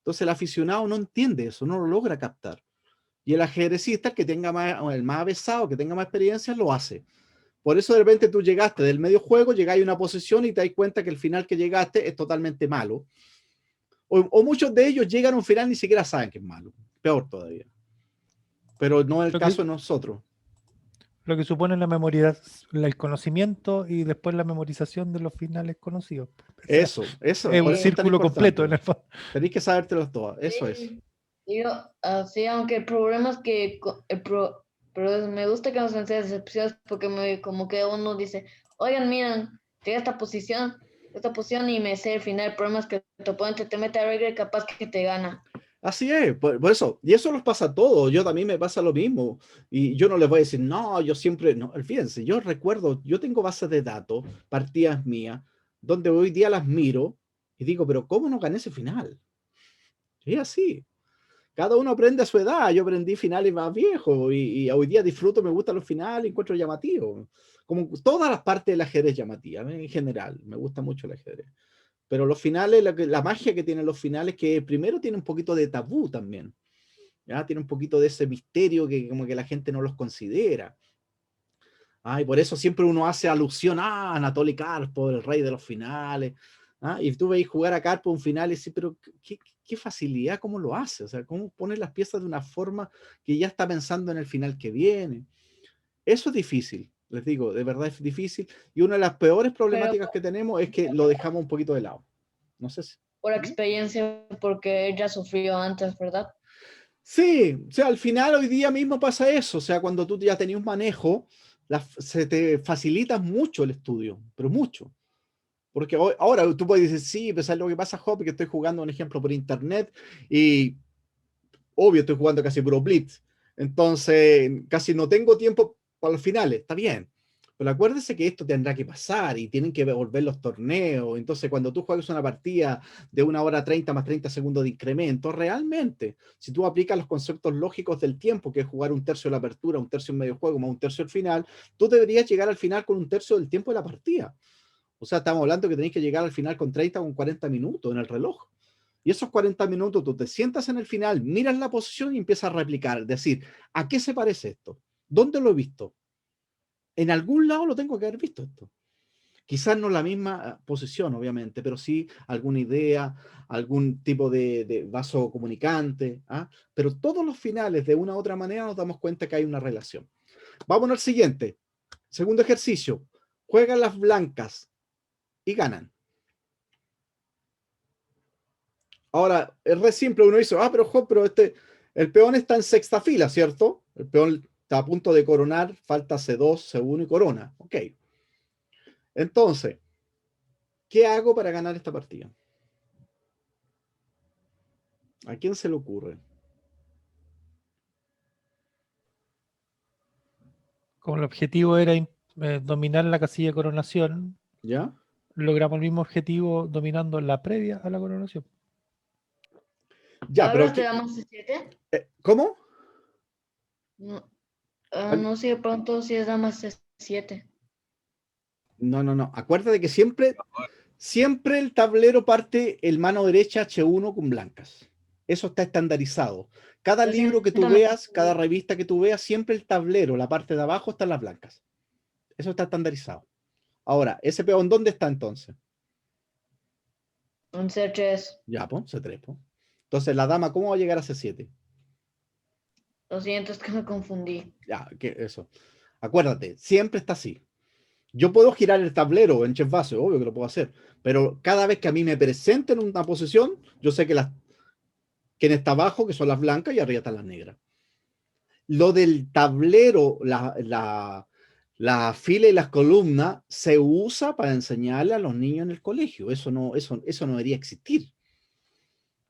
S1: Entonces el aficionado no entiende eso, no lo logra captar. Y el ajedrecista, el que tenga más, o el más avesado, que tenga más experiencia, lo hace. Por eso de repente tú llegaste del medio juego, llegáis a una posición y te das cuenta que el final que llegaste es totalmente malo. O muchos de ellos llegan a un final y ni siquiera saben que es malo. Peor todavía. Pero no es el
S4: Lo que,
S1: caso de nosotros.
S4: lo que supone la memoria, el conocimiento y después la memorización de los finales conocidos. O sea,
S1: Eso,
S4: es
S1: por
S4: un
S1: eso es tan
S4: círculo completo en
S1: importante.
S4: el fondo.
S1: Tenéis que sabértelos todos, eso es.
S2: Sí, digo, así, aunque el problema es que pero me gusta que nos enseñes excepciones porque como que uno dice, oigan, miren, llegué a esta posición y me sé el final. El problema es que tu oponente te mete a regla y capaz que te gana.
S1: Así es, por eso, y eso nos pasa a todos, yo también me pasa lo mismo, y yo no les voy a decir, no, yo siempre, no, fíjense, yo recuerdo, yo tengo bases de datos, partidas mías, donde hoy día las miro y digo, pero ¿cómo no gané ese final? Y es así, cada uno aprende a su edad, yo aprendí finales más viejos, y hoy día disfruto, me gustan los finales, encuentro llamativos, como todas las partes del ajedrez llamativas, en general, me gusta mucho el ajedrez. Pero los finales, la magia que tienen los finales, que primero tiene un poquito de tabú también, ¿ya? Tiene un poquito de ese misterio que como que la gente no los considera. Y por eso siempre uno hace alusión a Anatoly Karpov, el rey de los finales. Y tú veis jugar a Karpov un final y dices, pero qué facilidad, cómo lo hace, o sea, cómo pone las piezas de una forma que ya está pensando en el final que viene. Eso es difícil, les digo, de verdad es difícil. Y una de las peores
S2: Pero
S1: problemáticas que tenemos es que lo dejamos un poquito de lado. No sé si.
S2: por experiencia, porque ella sufrió antes, ¿verdad?
S1: Sí, o sea, al final hoy día mismo pasa eso, o sea, cuando tú ya tenías un manejo, se te facilita mucho el estudio, pero mucho. Porque ahora tú puedes decir, sí, pues ¿sabes lo que pasa, Job? Que estoy jugando un ejemplo por internet y obvio estoy jugando casi puro Blitz, entonces casi no tengo tiempo para los finales, está bien. Pero acuérdese que esto tendrá que pasar y tienen que volver los torneos. Entonces, cuando tú juegas una partida de 1 hora 30 más 30 segundos de incremento, realmente, si tú aplicas los conceptos lógicos del tiempo, que es jugar un tercio de la apertura, un tercio en medio juego, más un tercio al final, tú deberías llegar al final con un tercio del tiempo de la partida. O sea, estamos hablando que tenéis que llegar al final con 30 o con 40 minutos en el reloj. Y esos 40 minutos tú te sientas en el final, miras la posición y empiezas a replicar, decir, ¿a qué se parece esto? ¿Dónde lo he visto? En algún lado lo tengo que haber visto esto. Quizás no la misma posición, obviamente, pero sí alguna idea, algún tipo de vaso comunicante. Pero todos los finales, de una u otra manera, nos damos cuenta que hay una relación. Vamos al siguiente. Segundo ejercicio. Juegan las blancas y ganan. Ahora, es re simple. Uno dice, pero el peón está en sexta fila, ¿cierto? El peón está a punto de coronar, falta C2, C1 y corona. Ok. Entonces, ¿qué hago para ganar esta partida? ¿A quién se le ocurre?
S4: Como el objetivo era dominar la casilla de coronación,
S1: ¿Ya?
S4: logramos el mismo objetivo dominando la previa a la coronación.
S1: Ya, pero
S2: ¿Hablas de damas C7?
S1: ¿cómo?
S2: No, no sé de pronto si es damas C7.
S1: No. Acuérdate que siempre el tablero parte el mano derecha H1 con blancas. Eso está estandarizado. Cada
S2: Lo
S1: libro que tú
S2: siento, me
S1: veas, cada
S2: confundí.
S1: revista que tú veas, siempre el tablero, la parte de abajo están las blancas. Eso está estandarizado. Ahora, ese peón, ¿dónde está entonces?
S2: Un C3.
S1: Ya, pues, C3. Pues. Entonces, la dama, ¿cómo va a llegar a C7?
S2: Lo siento, es que me confundí.
S1: Ya, que eso. Acuérdate, siempre está así. Yo puedo girar el tablero en chef base, obvio que lo puedo hacer, pero cada vez que a mí me presenten una posición, yo sé que quien está abajo, que son las blancas, y arriba están las negras. Lo del tablero, la fila y las columnas, se usa para enseñarle a los niños en el colegio. Eso no debería existir.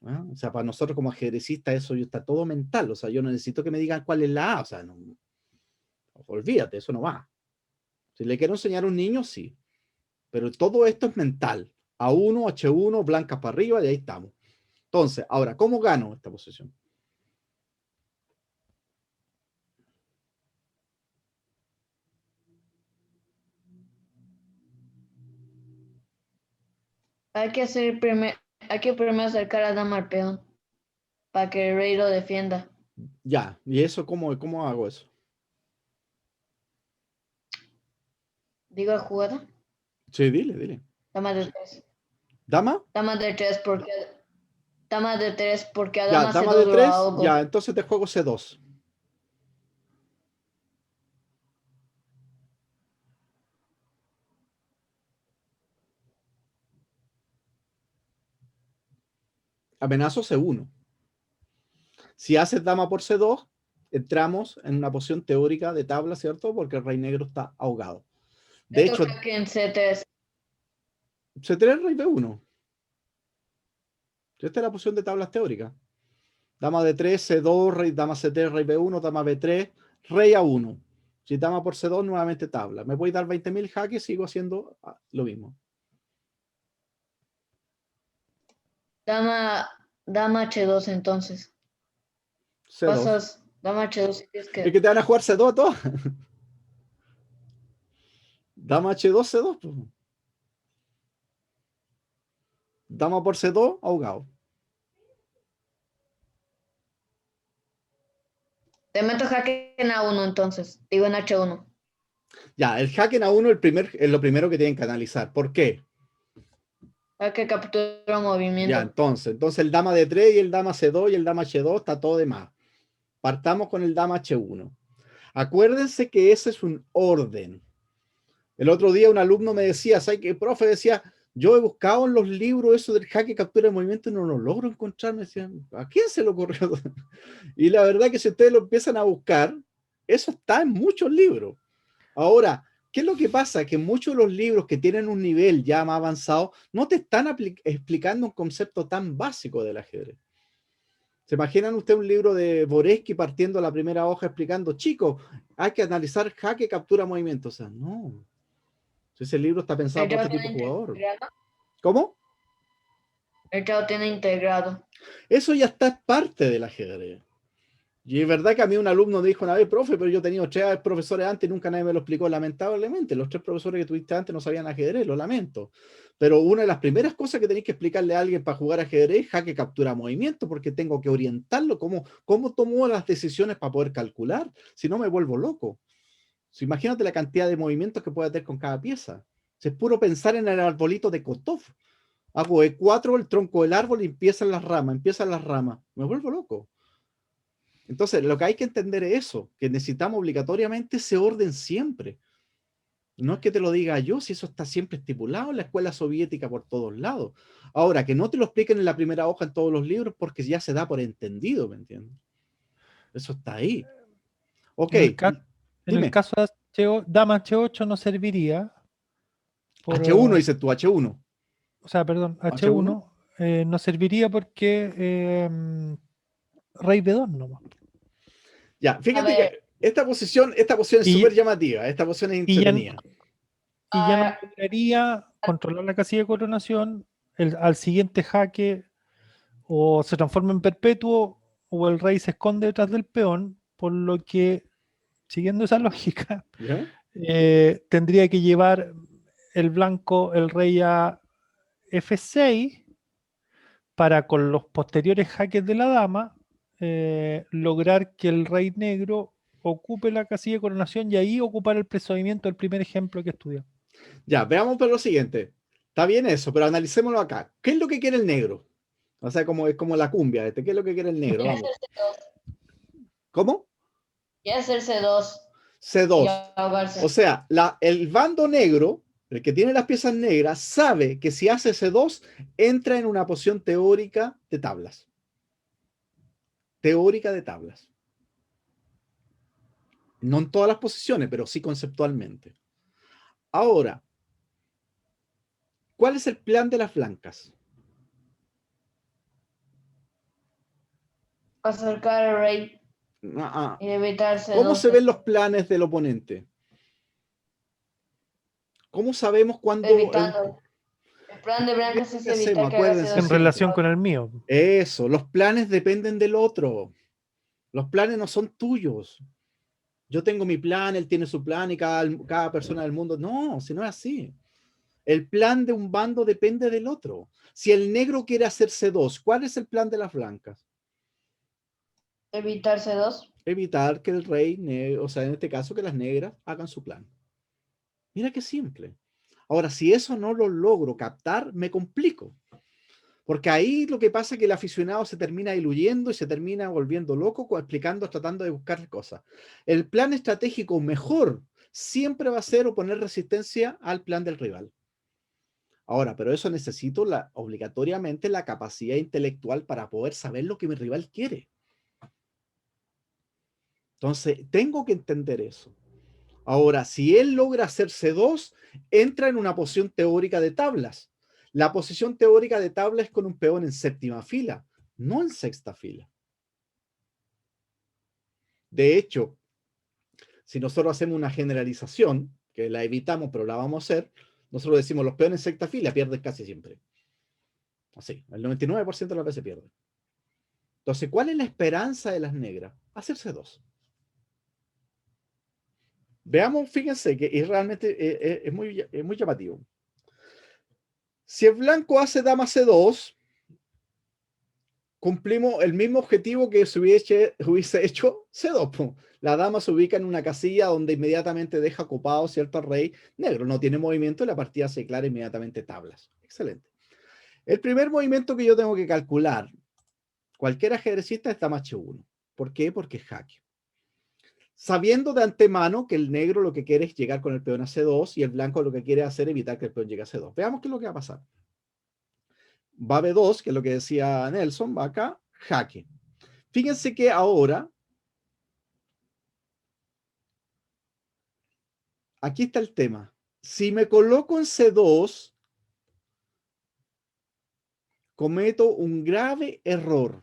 S1: O sea, para nosotros como ajedrecistas eso está todo mental. O sea, yo no necesito que me digan cuál es la A. O sea, no, olvídate, eso no va. Si le quiero enseñar a un niño, sí. Pero todo esto es mental. A1, H1, blancas para arriba, y ahí estamos. Entonces, ahora, ¿cómo gano esta posición?
S2: Hay que primero acercar a dama al peón para que el rey lo defienda.
S1: Ya, ¿y eso cómo hago eso?
S2: Digo jugada.
S1: Sí, dile.
S2: Dama de 3.
S1: ¿Dama?
S2: Dama de 3 porque a
S1: Ya,
S2: dama
S1: dama de
S2: C2 lo
S1: 3,
S2: ahogo.
S1: ya, entonces te juego C2. Amenazo C1. Si haces dama por C2, entramos en una posición teórica de tabla, ¿cierto? Porque el rey negro está ahogado. De
S2: Esto
S1: hecho,
S2: creo que en C3.
S1: C3, rey B1. Esta es la posición de tablas teóricas. Dama de 3, C2, rey, dama C3, rey B1, dama B3, rey A1. Si dama por C2, nuevamente tabla. Me voy a dar 20.000 jaques, sigo haciendo lo mismo.
S2: Dama H2 entonces.
S1: C2.
S2: Pasas dama H2 y es
S1: Es
S2: que
S1: que te van a jugar C2 todos. Dama H2, C2. Pues. Dama por C2, ahogado.
S2: te meto jaque en A1 entonces. Digo en H1.
S1: Ya, el jaque en A1 es lo primero que tienen que analizar. ¿Por qué?
S2: Jaque captura movimiento.
S1: Ya, entonces el dama D3 y el dama C2 y el dama H2 está todo de más. Partamos con el dama H1. Acuérdense que ese es un orden. El otro día un alumno me decía, ¿sabes qué? El profe decía, yo he buscado en los libros eso del jaque captura de movimiento y no lo logro encontrar. Me decían, ¿a quién se le ocurrió? Y la verdad que si ustedes lo empiezan a buscar, eso está en muchos libros. Ahora, ¿qué es lo que pasa? Que muchos de los libros que tienen un nivel ya más avanzado no te están explicando un concepto tan básico del ajedrez. ¿Se imaginan usted un libro de Boresky partiendo la primera hoja explicando, chicos, hay que analizar jaque, captura, movimiento? O sea, no. Ese libro está pensado
S2: El
S1: para
S2: chavo
S1: este tipo
S2: tiene
S1: de jugador.
S2: integrado.
S1: ¿Cómo?
S2: El chavo tiene integrado.
S1: Eso ya está parte del ajedrez. Y es verdad que a mí un alumno me dijo una vez, profe, pero yo he tenido 3 profesores antes y nunca nadie me lo explicó, lamentablemente. Los 3 profesores que tuviste antes no sabían ajedrez, lo lamento. Pero una de las primeras cosas que tenéis que explicarle a alguien para jugar ajedrez es jaque, captura, movimiento, porque tengo que orientarlo, cómo tomó las decisiones para poder calcular. Si no, me vuelvo loco. Si imagínate la cantidad de movimientos que puede tener con cada pieza. Es puro pensar en el arbolito de Kotov. Hago E4, el tronco del árbol y empiezan las ramas. Me vuelvo loco. Entonces, lo que hay que entender es eso, que necesitamos obligatoriamente ese orden siempre. No es que te lo diga yo, si eso está siempre estipulado en la escuela soviética por todos lados. Ahora, que no te lo expliquen en la primera hoja en todos los libros porque ya se da por entendido, ¿me entiendes? Eso está ahí. Ok,
S4: En el
S1: dime.
S4: caso de dama H8 no serviría.
S1: H1 dices tú, H1.
S4: O sea, perdón,
S1: H1.
S4: H1 no serviría porque rey B2 nomás.
S1: Ya,
S2: A
S1: fíjate
S2: ver,
S1: que esta posición es
S4: Y-
S1: súper llamativa, esta posición es
S4: Y ya,
S1: entretenida.
S4: y ya no
S2: ah,
S4: lograría controlar la casilla de coronación al siguiente jaque, o se transforma en perpetuo o el rey se esconde detrás del peón, por lo que, siguiendo esa lógica,
S1: ¿Ya?
S4: tendría que llevar el blanco, el rey a F6 para con los posteriores jaques de la dama lograr que el rey negro ocupe la casilla de coronación y ahí ocupar el procedimiento del primer ejemplo que estudió.
S1: Ya, veamos por lo siguiente. Está bien eso, pero analicémoslo acá. ¿Qué es lo que quiere el negro? O sea, es como la cumbia. ¿Qué es lo que quiere el negro? Vamos. ¿Cómo?
S2: quiere hacerse 2 y
S1: C2.
S2: ahogarse.
S1: O sea, el bando negro, el que tiene las piezas negras, sabe que si hace C2, entra en una posición teórica de tablas. Teórica de tablas. No en todas las posiciones, pero sí conceptualmente. Ahora, ¿cuál es el plan de las blancas?
S2: Acercar al rey
S1: Ah,
S2: y evitarse
S1: ¿Cómo
S2: 2.
S1: se ven los planes del oponente? ¿Cómo sabemos cuándo?
S2: Evitando. El plan de blancas es
S1: ¿Qué hacemos?
S2: evitar que haga
S1: Acuérdense
S2: C2.
S4: En relación con el mío.
S1: Eso, los planes dependen del otro. Los planes no son tuyos. Yo tengo mi plan, él tiene su plan y cada persona del mundo. No, si no es así. El plan de un bando depende del otro. Si el negro quiere hacer C2, ¿cuál es el plan de las blancas?
S2: Evitar C2.
S1: Evitar que el rey, o sea, en este caso, que las negras hagan su plan. Mira qué simple. Ahora, si eso no lo logro captar, me complico. Porque ahí lo que pasa es que el aficionado se termina diluyendo y se termina volviendo loco explicando, tratando de buscar cosas. El plan estratégico mejor siempre va a ser oponer resistencia al plan del rival. Ahora, pero eso necesito obligatoriamente la capacidad intelectual para poder saber lo que mi rival quiere. Entonces, tengo que entender eso. Ahora, si él logra hacer C2, entra en una posición teórica de tablas. La posición teórica de tablas es con un peón en séptima fila, no en sexta fila. De hecho, si nosotros hacemos una generalización, que la evitamos, pero la vamos a hacer, nosotros decimos los peones en sexta fila pierden casi siempre. Así, el 99% de las veces pierden. Entonces, ¿cuál es la esperanza de las negras? Hacerse dos. Veamos, fíjense que es realmente es muy llamativo. Si el blanco hace dama C2, cumplimos el mismo objetivo que se hubiese hecho C2. La dama se ubica en una casilla donde inmediatamente deja ocupado cierto rey negro. No tiene movimiento y la partida se declara inmediatamente tablas. Excelente. El primer movimiento que yo tengo que calcular, cualquier ajedrecista, es dama H1. ¿Por qué? Porque es jaque. Sabiendo de antemano que el negro lo que quiere es llegar con el peón a C2 y el blanco lo que quiere hacer es evitar que el peón llegue a C2. Veamos qué es lo que va a pasar. Va B2, que es lo que decía Nelson, va acá, jaque. Fíjense que ahora, aquí está el tema. Si me coloco en C2, cometo un grave error.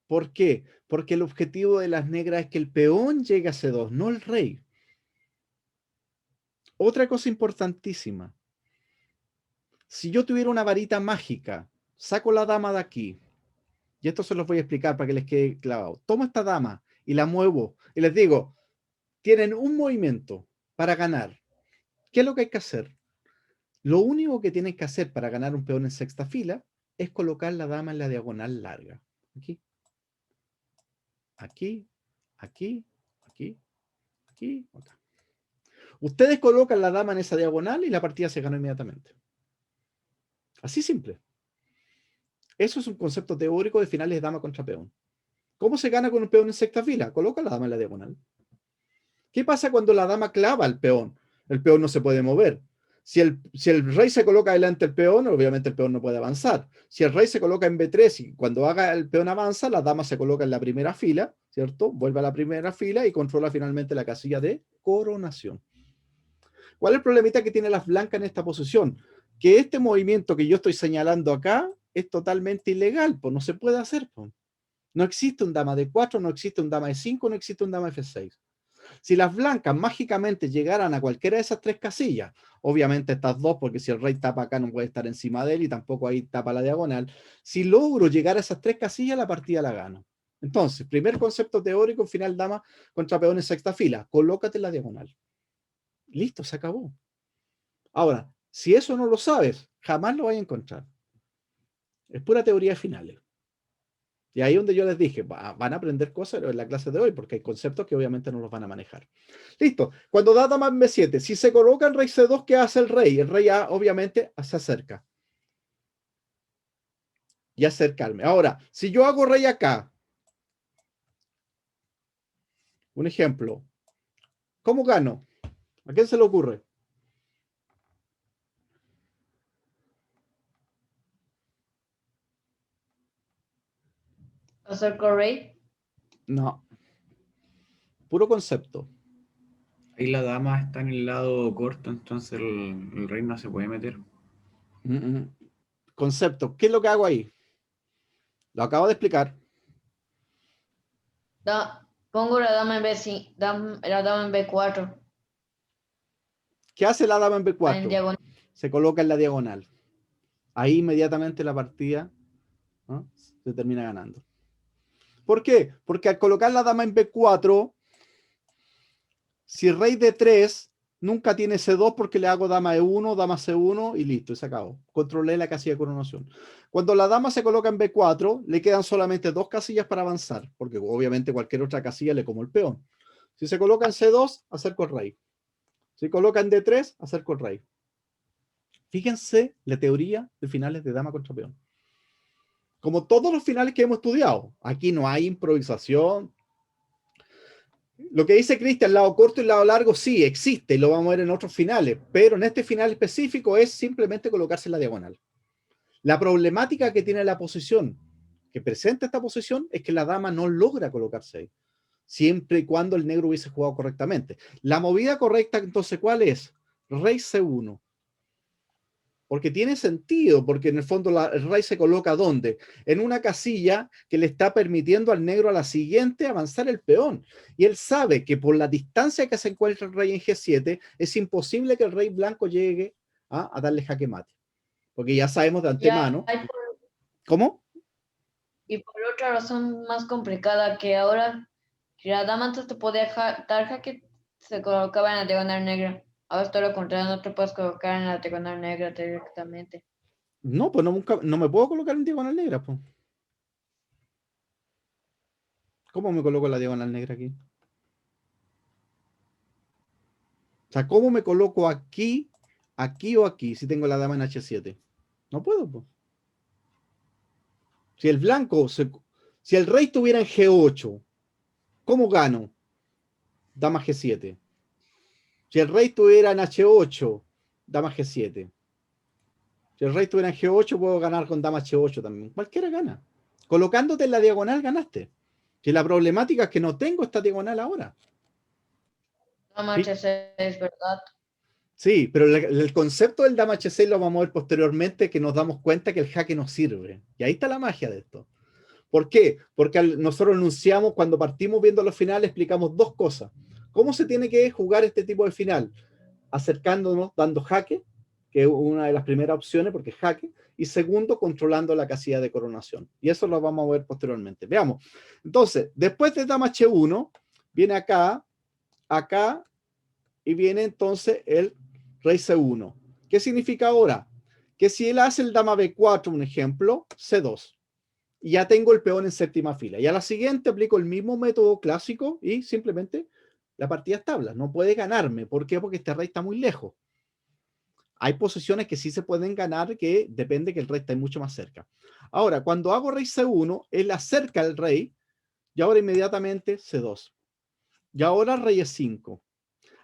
S1: ¿Por qué? Porque el objetivo de las negras es que el peón llegue a C2, no el rey. Otra cosa importantísima. Si yo tuviera una varita mágica, saco la dama de aquí, y esto se los voy a explicar para que les quede clavado. Tomo esta dama y la muevo y les digo, tienen un movimiento para ganar. ¿Qué es lo que hay que hacer? Lo único que tienen que hacer para ganar un peón en sexta fila es colocar la dama en la diagonal larga. Aquí, aquí, aquí, aquí, aquí, acá. Ustedes colocan la dama en esa diagonal y la partida se gana inmediatamente. Así simple. Eso es un concepto teórico de finales de dama contra peón. ¿Cómo se gana con un peón en sexta fila? Coloca la dama en la diagonal. ¿Qué pasa cuando la dama clava al peón? El peón no se puede mover. Si el rey se coloca delante del peón, obviamente el peón no puede avanzar. Si el rey se coloca en B3 y cuando haga el peón avanza, la dama se coloca en la primera fila, ¿cierto? Vuelve a la primera fila y controla finalmente la casilla de coronación. ¿Cuál es el problemita que tiene las blancas en esta posición? Que este movimiento que yo estoy señalando acá es totalmente ilegal, pues no se puede hacer. Pues. No existe un dama de 4, no existe un dama de 5, no existe un dama de F6. Si las blancas mágicamente llegaran a cualquiera de esas tres casillas, obviamente estas dos, porque si el rey tapa acá no puede estar encima de él y tampoco ahí tapa la diagonal, si logro llegar a esas tres casillas, la partida la gano. Entonces, primer concepto teórico, final dama contra peón en sexta fila, colócate en la diagonal. Listo, se acabó. Ahora, si eso no lo sabes, jamás lo vas a encontrar. Es pura teoría de finales. Y ahí donde yo les dije, van a aprender cosas en la clase de hoy, porque hay conceptos que obviamente no los van a manejar. Listo. Cuando da dama en B7, si se coloca en rey C2, ¿qué hace el rey? El rey A, obviamente, se acerca. Y acercarme. Ahora, si yo hago rey acá, un ejemplo, ¿cómo gano? ¿A quién se le ocurre?
S2: Acerco rey.
S1: No. Puro concepto.
S3: Ahí la dama está en el lado corto, entonces el rey no se puede meter.
S1: Concepto. ¿Qué es lo que hago ahí? Lo acabo de explicar.
S2: Pongo la dama en B5, la dama en B4.
S1: ¿Qué hace la dama en
S2: En
S1: B4?
S2: diagonal.
S1: Se coloca en la diagonal. Ahí inmediatamente la partida, ¿no?, se termina ganando. ¿Por qué? Porque al colocar la dama en B4, si rey D3, Nunca tiene C2 porque le hago dama E1, dama C1 y listo, y se acabó. Controlé la casilla de coronación. Cuando la dama se coloca en B4, le quedan solamente 2 casillas para avanzar, porque obviamente cualquier otra casilla le como el peón. Si se coloca en C2, acerco el rey. Si coloca en D3, acerco el rey. Fíjense la teoría de finales de dama contra peón. Como todos los finales que hemos estudiado, aquí no hay improvisación. Lo que dice Cristian, lado corto y lado largo, sí, existe, y lo vamos a ver en otros finales, pero en este final específico es simplemente colocarse en la diagonal. La problemática que tiene la posición, que presenta esta posición, es que la dama no logra colocarse ahí, siempre y cuando el negro hubiese jugado correctamente. La movida correcta, entonces, ¿cuál es? Rey C1. Porque tiene sentido, porque en el fondo el rey se coloca ¿dónde? En una casilla que le está permitiendo al negro a la siguiente avanzar el peón. Y él sabe que por la distancia que se encuentra el rey en G7, es imposible que el rey blanco llegue a darle jaque mate. Porque ya sabemos de antemano. ¿Cómo?
S2: Y por otra razón más complicada, que ahora que la dama antes te podía dar jaque, se colocaba en la diagonal negra. Ahora es todo lo contrario, no te puedes colocar en la diagonal negra directamente.
S1: No, pues no me puedo colocar en diagonal negra. Pues. ¿Cómo me coloco en la diagonal negra aquí? O sea, ¿cómo me coloco aquí, aquí o aquí si tengo la dama en H7? No puedo, pues. Si el blanco, si el rey estuviera en G8, ¿cómo gano? Dama G7. Si el rey estuviera en H8, dama G7. Si el rey estuviera en G8, puedo ganar con dama H8 también. Cualquiera gana. Colocándote en la diagonal ganaste. Si la problemática es que no tengo esta diagonal ahora.
S2: Dama
S1: ¿Sí?
S2: H6, es verdad.
S1: Sí, pero el concepto del dama H6 lo vamos a ver posteriormente, que nos damos cuenta que el jaque no sirve. Y ahí está la magia de esto. ¿Por qué? Porque nosotros anunciamos, cuando partimos viendo los finales, explicamos dos cosas. ¿Cómo se tiene que jugar este tipo de final? Acercándonos, dando jaque, que es una de las primeras opciones, porque es jaque, y segundo, controlando la casilla de coronación. Y eso lo vamos a ver posteriormente. Veamos. Entonces, después de dama H1, viene acá, acá, y viene entonces el rey C1. ¿Qué significa ahora? Que si él hace el dama B4, un ejemplo, C2. Y ya tengo el peón en séptima fila. Y a la siguiente aplico el mismo método clásico y simplemente la partida es tabla. No puede ganarme. ¿Por qué? Porque este rey está muy lejos. Hay posiciones que sí se pueden ganar, que depende que el rey esté mucho más cerca. Ahora, cuando hago rey C1, él acerca al rey y ahora inmediatamente C2. Y ahora rey E5.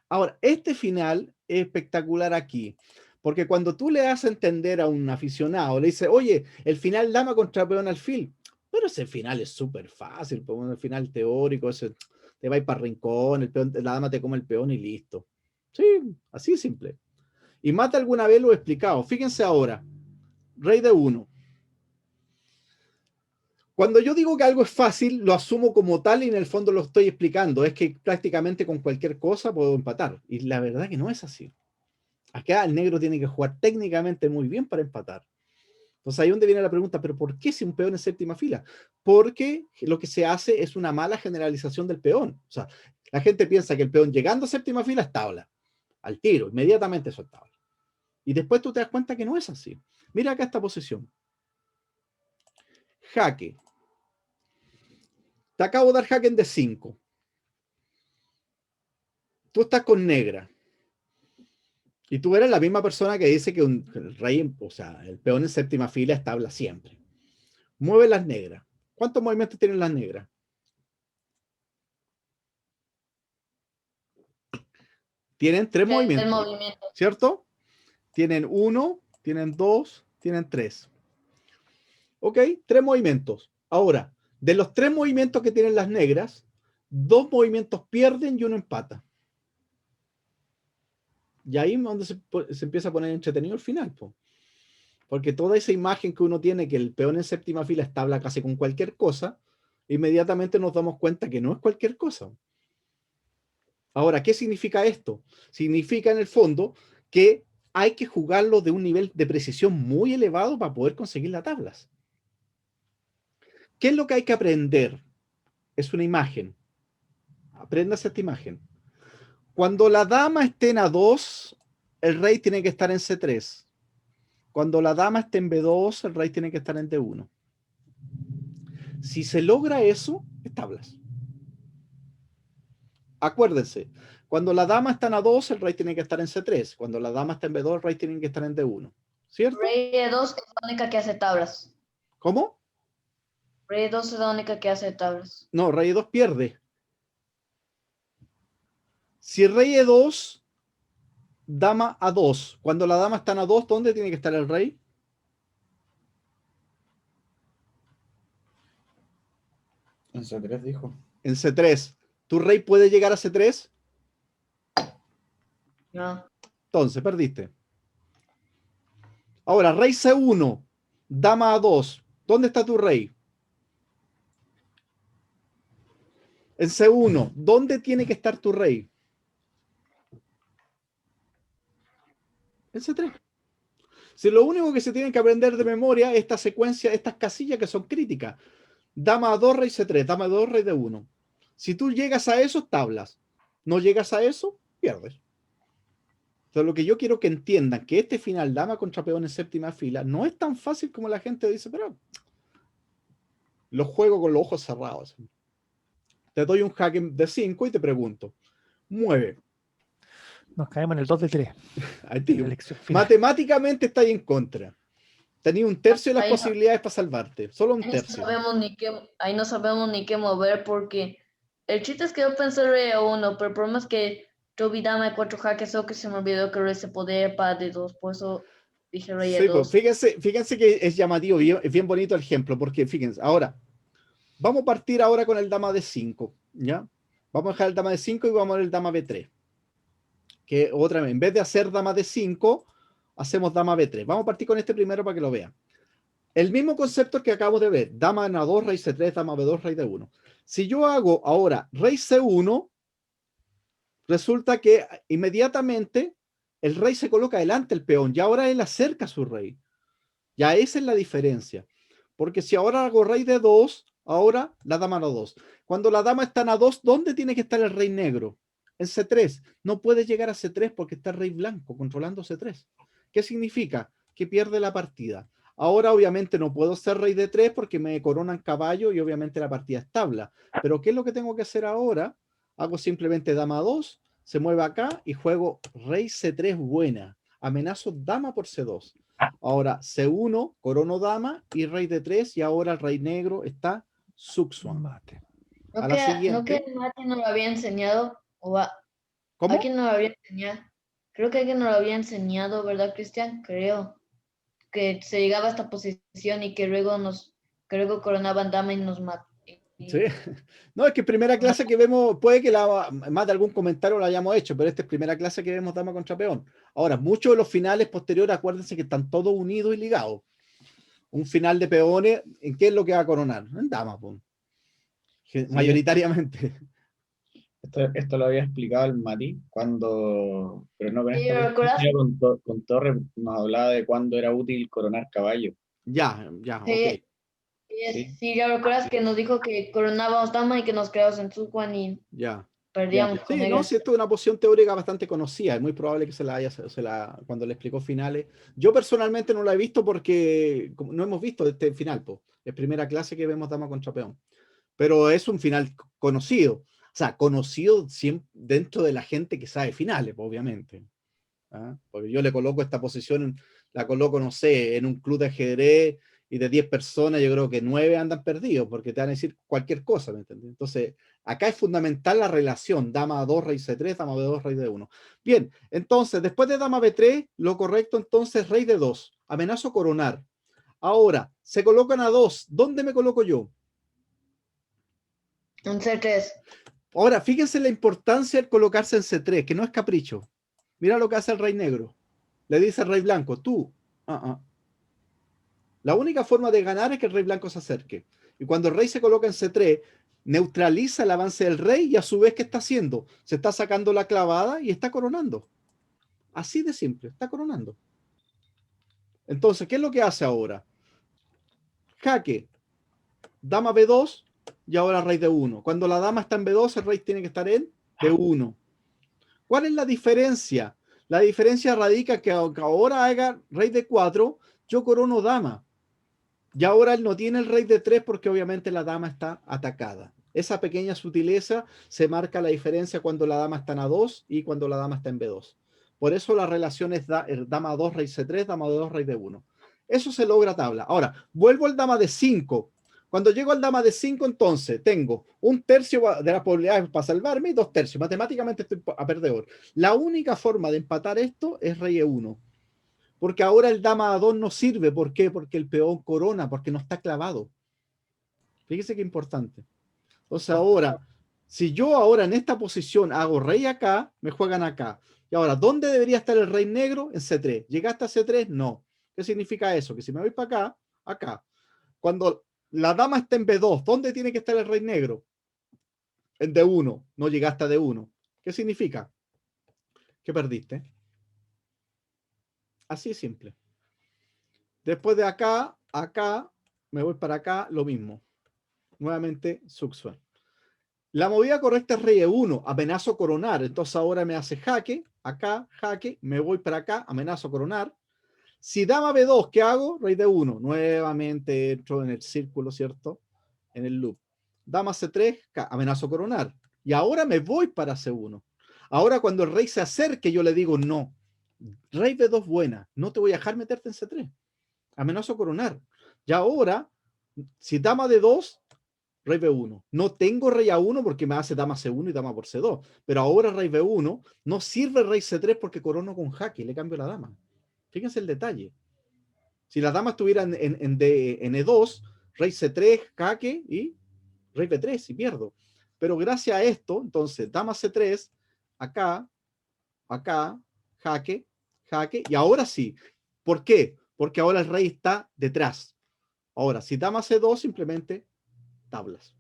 S1: Ahora, este final es espectacular aquí. Porque cuando tú le das a entender a un aficionado, le dices, oye, el final dama contra peón alfil, pero ese final es súper fácil, pues, el final teórico, ese, te va a ir para rincón, el peón, la dama te come el peón y listo. Sí, así de simple. Y Mata alguna vez lo he explicado. Fíjense ahora, rey de 1. Cuando yo digo que algo es fácil, lo asumo como tal y en el fondo lo estoy explicando. Es que prácticamente con cualquier cosa puedo empatar. Y la verdad que no es así. Acá el negro tiene que jugar técnicamente muy bien para empatar. Entonces ahí donde viene la pregunta, ¿pero por qué si un peón en séptima fila? Porque lo que se hace es una mala generalización del peón. O sea, la gente piensa que el peón llegando a séptima fila es tabla. Al tiro, inmediatamente eso es tabla. Y después tú te das cuenta que no es así. Mira acá esta posición. Jaque. Te acabo de dar jaque en D5. Tú estás con negra. Y tú eres la misma persona que dice que el rey, o sea, el peón en séptima fila es tabla siempre. Mueve las negras. ¿Cuántos movimientos tienen las negras? Tienen 3 movimientos,
S2: movimiento.
S1: ¿cierto? Tienen 1, tienen 2, tienen 3. ¿Ok? 3 movimientos. Ahora, de los 3 movimientos que tienen las negras, 2 movimientos pierden y uno empata. Y ahí es donde se empieza a poner entretenido el final, po. Porque toda esa imagen que uno tiene que el peón en séptima fila está habla casi con cualquier cosa, inmediatamente nos damos cuenta que no es cualquier cosa. Ahora, ¿qué significa esto? Significa en el fondo que hay que jugarlo de un nivel de precisión muy elevado para poder conseguir las tablas. ¿Qué es lo que hay que aprender? Es una imagen. Aprendas esta imagen. Cuando la dama esté en A2, el rey tiene que estar en C3. Cuando la dama esté en B2, el rey tiene que estar en D1. Si se logra eso, es tablas. Acuérdense, cuando la dama está en A2, el rey tiene que estar en C3. Cuando la dama está en B2, el rey tiene que estar en D1. ¿Cierto?
S2: Rey E2 es la única que hace tablas.
S1: ¿Cómo?
S2: Rey E2 es la única que hace tablas.
S1: No, rey E2 pierde. Si rey E2, dama A2. Cuando la dama está en A2, ¿dónde tiene que estar el rey?
S3: En C3 dijo.
S1: En C3. ¿Tu rey puede llegar a C3?
S2: No.
S1: Entonces, perdiste. Ahora, rey C1, dama A2. ¿Dónde está tu rey? En C1, ¿dónde tiene que estar tu rey? En C3. Si lo único que se tienen que aprender de memoria es esta secuencia, estas casillas que son críticas. Dama A2, rey C3, dama A2, rey D1. Si tú llegas a eso, tablas. No llegas a eso, pierdes. Entonces, lo que yo quiero que entiendan, que este final, dama contra peón en séptima fila, no es tan fácil como la gente dice, pero lo juego con los ojos cerrados. Te doy un jaque de 5 y te pregunto, mueve.
S4: Nos caemos en el 2 de 3.
S1: Ahí te digo.
S4: Elección final.
S1: Matemáticamente está ahí en contra. Tenía un tercio de las
S2: Ahí no.
S1: posibilidades para salvarte. Solo un
S2: Ahí no
S1: tercio.
S2: sabemos ni qué mover porque el chiste es que yo pensé rey A1, pero el problema es que yo vi dama de 4 jaques o que se me olvidó que rey se podía ir para D2, por eso dije rey
S1: Sí, pues,
S2: A2.
S1: fíjense que es llamativo, es bien bonito el ejemplo, porque fíjense, ahora, vamos a partir ahora con el dama de 5, ¿ya? Vamos a dejar el dama de 5 y vamos a ver el dama B3. Que otra vez, en vez de hacer dama de 5, hacemos dama B3. Vamos a partir con este primero para que lo vean. El mismo concepto que acabamos de ver, dama en A2, rey C3, dama B2, rey D1. Si yo hago ahora rey C1, resulta que inmediatamente el rey se coloca delante del peón y ahora él acerca a su rey. Ya esa es la diferencia. Porque si ahora hago rey D2, ahora la dama en A2. Cuando la dama está en A2, ¿dónde tiene que estar el rey negro? En C3. No puede llegar a C3 porque está el rey blanco controlando C3. ¿Qué significa? Que pierde la partida. Ahora obviamente no puedo ser rey D3 porque me coronan caballo y obviamente la partida es tabla. Pero ¿qué es lo que tengo que hacer ahora? Hago simplemente dama 2, se mueve acá y juego rey C3 buena. Amenazo dama por C2. Ahora C1, corono dama y rey D3 y ahora el rey negro está subsuan.
S4: Mate.
S1: A la siguiente.
S2: ¿No que Mati nos lo había enseñado?
S1: ¿Cómo?
S2: ¿Alguien nos lo había enseñado? Creo que alguien nos lo había enseñado, ¿verdad, Cristian? Creo que se llegaba a esta posición y que luego coronaban dama y nos mataban.
S1: Sí. No, es que primera clase que vemos, puede que más de algún comentario lo hayamos hecho, pero esta es primera clase que vemos dama contra peón. Ahora, muchos de los finales posteriores, acuérdense que están todos unidos y ligados. Un final de peones, ¿en qué es lo que va a coronar? En dama, pues. Mayoritariamente.
S3: Esto lo había explicado el Mati cuando, pero no con
S2: Sí,
S3: esta
S2: ¿recuerdas?
S3: perspectiva, con Torres nos hablaba de cuándo era útil coronar caballo.
S1: Ya,
S2: Sí,
S1: ok.
S3: ¿Sí?
S2: sí, ya recuerdas que nos dijo que coronábamos dama y que nos quedamos en Sucuan y
S1: Ya.
S2: perdíamos con
S1: Sí, no,
S2: ella.
S1: si esto es una posición teórica bastante conocida, es muy probable que cuando le explicó finales. Yo personalmente no la he visto porque no hemos visto este final, pues. Es primera clase que vemos dama contra peón. Pero es un final conocido. O sea, conocido dentro de la gente que sabe finales, pues, obviamente. ¿Ah? Porque yo le coloco esta posición, la coloco, no sé, en un club de ajedrez y de 10 personas, yo creo que 9 andan perdidos porque te van a decir cualquier cosa, ¿me entiendes? Entonces, acá es fundamental la relación, dama A2, rey C3, dama B2, rey D1. Bien, entonces, después de dama B3, lo correcto entonces, rey D2, amenazo coronar. Ahora, se colocan a 2, ¿dónde me coloco yo?
S2: Un C3.
S1: Ahora, fíjense la importancia de colocarse en C3, que no es capricho. Mira lo que hace el rey negro. Le dice al rey blanco, tú, La única forma de ganar es que el rey blanco se acerque. Y cuando el rey se coloca en C3, neutraliza el avance del rey y a su vez, ¿qué está haciendo? Se está sacando la clavada y está coronando. Así de simple, está coronando. Entonces, ¿qué es lo que hace ahora? Jaque, dama B2 y ahora rey D1. Cuando la dama está en B2, el rey tiene que estar en D1. ¿Cuál es la diferencia? La diferencia radica que aunque ahora haga rey de 4, yo corono dama. Y ahora él no tiene el rey de 3 porque obviamente la dama está atacada. Esa pequeña sutileza se marca la diferencia cuando la dama está en A2 y cuando la dama está en B2. Por eso la relación es dama 2, rey C3, dama 2, rey D1. Eso se logra a tabla. Ahora, vuelvo al dama de 5. Cuando llego al dama de 5, entonces tengo un tercio de las probabilidades para salvarme y 2 tercios. Matemáticamente estoy a perdedor. La única forma de empatar esto es rey E1. Porque ahora el dama A2 no sirve. ¿Por qué? Porque el peón corona, porque no está clavado. Fíjese qué importante. Entonces ahora, si yo ahora en esta posición hago rey acá, me juegan acá. Y ahora, ¿dónde debería estar el rey negro? En C3. ¿Llegaste a C3? No. ¿Qué significa eso? Que si me voy para acá, acá. Cuando la dama está en B2, ¿dónde tiene que estar el rey negro? En D1. No llegaste a D1. ¿Qué significa? Que perdiste. Así es simple. Después de acá, acá, me voy para acá, lo mismo. Nuevamente, Suxuan. La movida correcta es rey E1, amenazo coronar. Entonces ahora me hace jaque, acá, jaque, me voy para acá, amenazo coronar. Si dama B2, ¿qué hago? Rey D1. Nuevamente entro en el círculo, ¿cierto? En el loop. Dama C3, amenazo coronar. Y ahora me voy para C1. Ahora cuando el rey se acerque, yo le digo no. Rey B2 buena, no te voy a dejar meterte en C3. Amenazo coronar. Y ahora, si dama D2, rey B1. No tengo rey A1 porque me hace dama C1 y dama por C2. Pero ahora rey B1 no sirve rey C3 porque corono con jaque y le cambio la dama. Fíjense el detalle. Si la dama estuviera en E2, rey C3, jaque y rey B3 y pierdo. Pero gracias a esto, entonces, dama C3, acá, acá, jaque, jaque, y ahora sí. ¿Por qué? Porque ahora el rey está detrás. Ahora, si dama C2, simplemente tablas.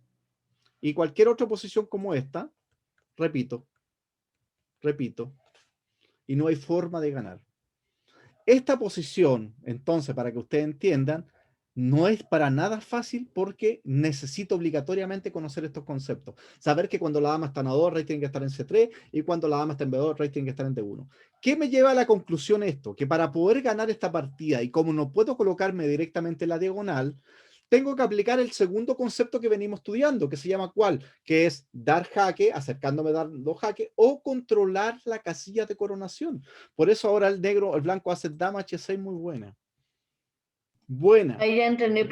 S1: Y cualquier otra posición como esta, repito, repito, y no hay forma de ganar. Esta posición, entonces, para que ustedes entiendan, no es para nada fácil porque necesito obligatoriamente conocer estos conceptos. Saber que cuando la dama está en A2, rey tiene que estar en C3, y cuando la dama está en B2, rey tiene que estar en D1. ¿Qué me lleva a la conclusión esto? Que para poder ganar esta partida, y como no puedo colocarme directamente en la diagonal, tengo que aplicar el segundo concepto que venimos estudiando, que se llama ¿cuál? Que es dar jaque, acercándome dando jaque, o controlar la casilla de coronación. Por eso ahora el negro, el blanco hace dama H6 muy buena. Buena.
S2: Ahí ya entendí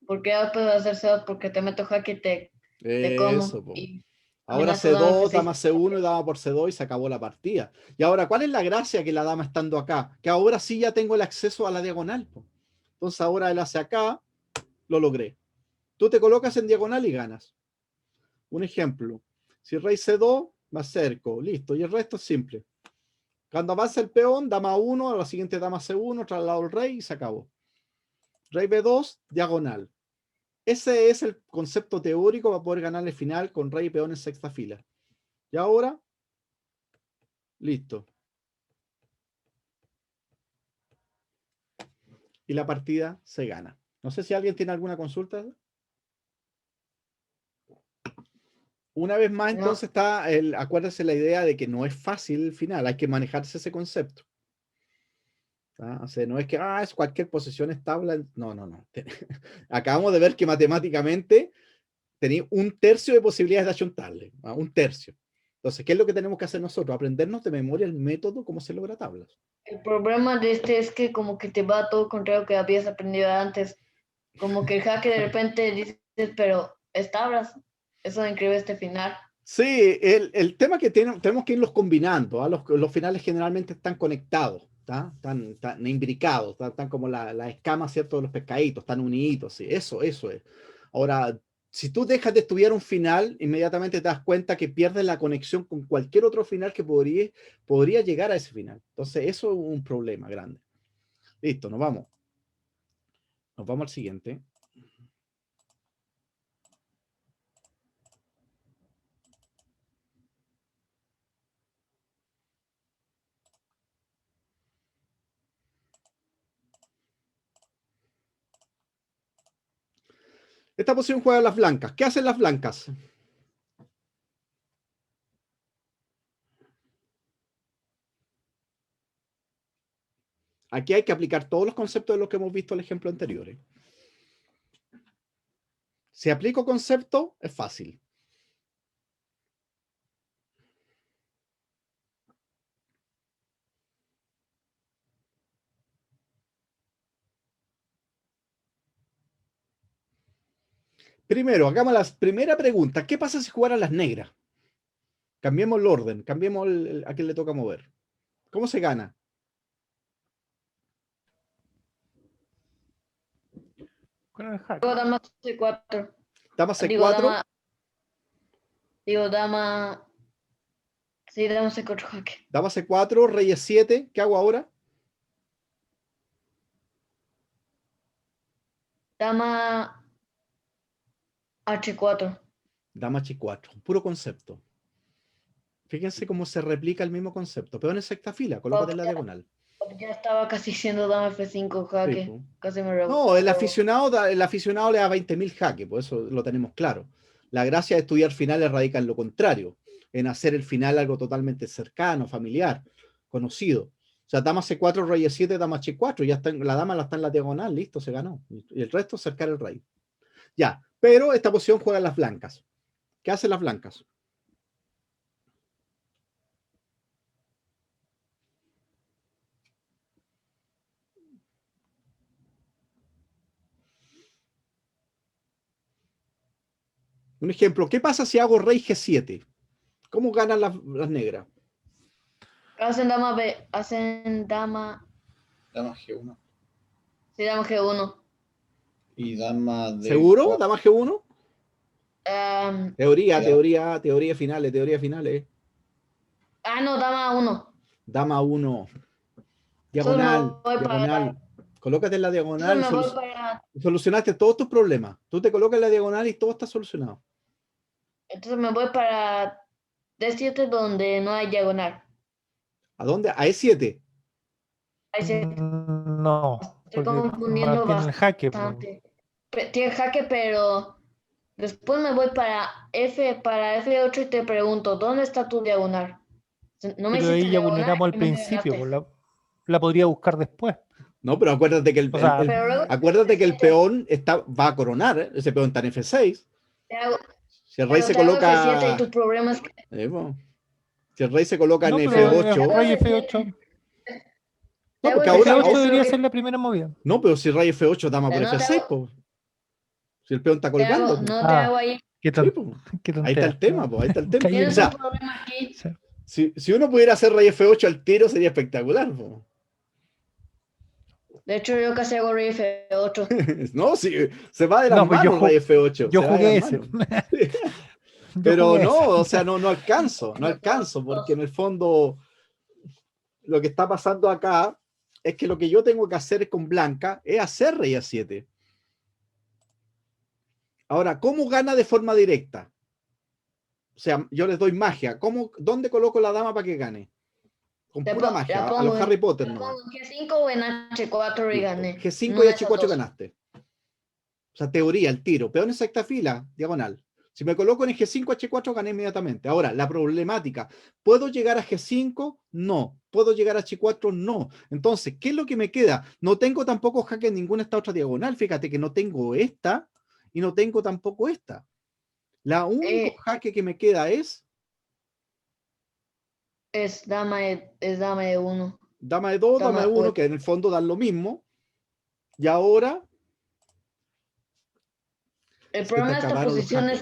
S2: por qué ya puedo hacer C2, porque te meto jaque y te como.
S1: Eso, po.
S2: Y
S1: Ahora
S2: amenazo dama
S1: C2,
S2: F6.
S1: dama C1 y dama por C2 y se acabó la partida. Y ahora, ¿cuál es la gracia que la dama estando acá? Que ahora sí ya tengo el acceso a la diagonal, po. Entonces ahora él hace acá, lo logré. Tú te colocas en diagonal y ganas. Un ejemplo, si rey C2, me acerco, listo, y el resto es simple. Cuando avanza el peón, dama 1, a la siguiente dama C1, traslado el rey y se acabó. Rey B2, diagonal. Ese es el concepto teórico para poder ganar el final con rey y peón en sexta fila. Y ahora, listo. Y la partida se gana. No sé si alguien tiene alguna consulta. Una vez más, entonces está acuérdese la idea de que no es fácil el final, hay que manejarse ese concepto. O sea, no es que es cualquier posición estable. No, no, no. Acabamos de ver que matemáticamente tenía un tercio de posibilidades de achuntarle. Un tercio. Entonces, ¿qué es lo que tenemos que hacer nosotros? Aprendernos de memoria el método, cómo se logra tablas.
S2: El problema de este es que como que te va todo contrario que habías aprendido antes. Como que el jaque de repente dices, pero es tablas. Eso inscribe este final.
S1: Sí, el tema que tenemos que irlos combinando. Los finales generalmente están conectados, están imbricados, están como la escama, ¿cierto? De los pescaditos, están uniditos. Sí, eso es. Ahora, si tú dejas de estudiar un final, inmediatamente te das cuenta que pierdes la conexión con cualquier otro final que podría llegar a ese final. Entonces, eso es un problema grande. Listo, nos vamos. Nos vamos al siguiente. Esta posición juega las blancas. ¿Qué hacen las blancas? Aquí hay que aplicar todos los conceptos de los que hemos visto en el ejemplo anterior. Si aplico concepto, es fácil. Primero, hagamos la primera pregunta. ¿Qué pasa si jugaran las negras? Cambiemos el orden, cambiemos a quién le toca mover. ¿Cómo se gana?
S4: Con el jaque.
S2: Digo dama C4.
S1: Dama
S2: Digo
S1: C4,
S2: dama. Digo dama. Sí, dama C4 jaque.
S1: dama C4, rey E7. ¿Qué hago ahora?
S2: Dama H4.
S1: Dama H4, puro concepto. Fíjense cómo se replica el mismo concepto. Peón en sexta fila, colócate en la diagonal.
S2: Ya estaba casi siendo dama F5 jaque.
S1: Sí, po.
S2: Casi me
S1: No, el aficionado le da 20.000 jaques, por eso lo tenemos claro. La gracia de estudiar finales radica en lo contrario, en hacer el final algo totalmente cercano, familiar, conocido. O sea, dama C4, rey E7, dama H4, ya está, la dama está en la diagonal, listo, se ganó. Y el resto cercar el rey. Ya, pero esta posición juegan las blancas. ¿Qué hacen las blancas? Un ejemplo, ¿qué pasa si hago rey G7? ¿Cómo ganan las negras?
S2: Hacen dama B. Hacen dama.
S3: Dama G1.
S2: Sí, dama G1.
S3: Y dama de...
S1: ¿Seguro? ¿Dama G1? Teoría,
S3: Ya.
S1: teoría finales.
S2: No, dama 1.
S1: Dama 1.
S2: Solo
S1: Diagonal,
S2: me voy
S1: diagonal. Colócate en la diagonal.
S2: Entonces me voy para.
S1: Solucionaste todos tus problemas. Tú te colocas en la diagonal y todo está solucionado.
S2: Entonces me voy para D7 donde no hay diagonal.
S1: ¿A dónde? A E7.
S2: Ahí se
S4: No,
S2: estoy
S4: porque
S2: confundiendo
S4: tiene el jaque.
S2: bastante. Tiene jaque, pero después me voy para F8 y te pregunto, ¿dónde está tu diagonal? No me
S4: Pero
S2: hiciste
S4: ahí ya
S2: diagonal
S4: vulneramos al
S2: y me
S4: principio,
S2: ganaste.
S4: la podría buscar después.
S1: No, pero acuérdate que
S4: O sea,
S2: Pero luego
S1: acuérdate que el peón va a coronar. Ese peón está en F6.
S2: te hago,
S1: Si el rey se
S2: te hago F7
S1: coloca.
S2: y tu problema es que
S1: Po. Si el rey se coloca
S4: no,
S1: en
S4: pero
S1: F8.
S4: rey F8.
S1: No, porque
S2: F8
S1: ahora.
S4: F8
S2: es
S4: debería
S2: lo que-
S4: ser la primera movida.
S1: No, pero si rey F8 dama por
S2: No te
S1: F6,
S2: hago-
S1: po. Si el peón está colgando. Po.
S2: no te
S4: Ah.
S2: hago ahí.
S4: Qué,
S1: Sí, po.
S4: qué
S1: Ahí está el
S4: tontera.
S1: tema, po. Ahí está el tema.
S4: Caí en-
S1: O
S2: Tienes
S1: sea,
S2: un problema aquí.
S4: Sí.
S1: si uno pudiera hacer rey F8 al tiro sería espectacular, po.
S2: De hecho, yo casi hago rey F8.
S1: No, si se va de las
S4: No, pues
S1: manos rey F8.
S4: Yo
S1: se va de
S4: jugué
S1: las
S4: ese.
S1: manos.
S4: Yo
S1: Pero
S4: jugué
S1: no,
S4: ese.
S1: o sea, no alcanzo, porque en el fondo lo que está pasando acá es que lo que yo tengo que hacer con blanca es hacer rey A7. Ahora, ¿cómo gana de forma directa? O sea, yo les doy magia. ¿Dónde coloco la dama para que gane? Con
S2: La
S1: pura
S2: pongo-
S1: magia,
S2: la
S1: a
S2: pongo
S1: los
S2: en-
S1: Harry Potter
S2: La
S1: nomás.
S2: pongo en G5 o en H4 y gané.
S1: G5
S2: Una
S1: y
S2: de esas
S1: H4
S2: dos.
S1: ganaste. O sea, teoría, el tiro. Peón en sexta fila, diagonal. Si me coloco en G5, H4, gané inmediatamente. Ahora, la problemática. ¿Puedo llegar a G5? No. ¿Puedo llegar a H4? No. Entonces, ¿qué es lo que me queda? No tengo tampoco jaque en ninguna esta otra diagonal. Fíjate que no tengo esta y no tengo tampoco esta. La único jaque que me queda es
S2: Es dama de 1.
S1: dama de 2, dama de 1,
S2: ocho.
S1: que en el fondo dan lo mismo. Y ahora
S2: El
S1: Se
S2: problema
S1: te
S2: de esta
S1: acabaron los
S2: posición
S1: jaques.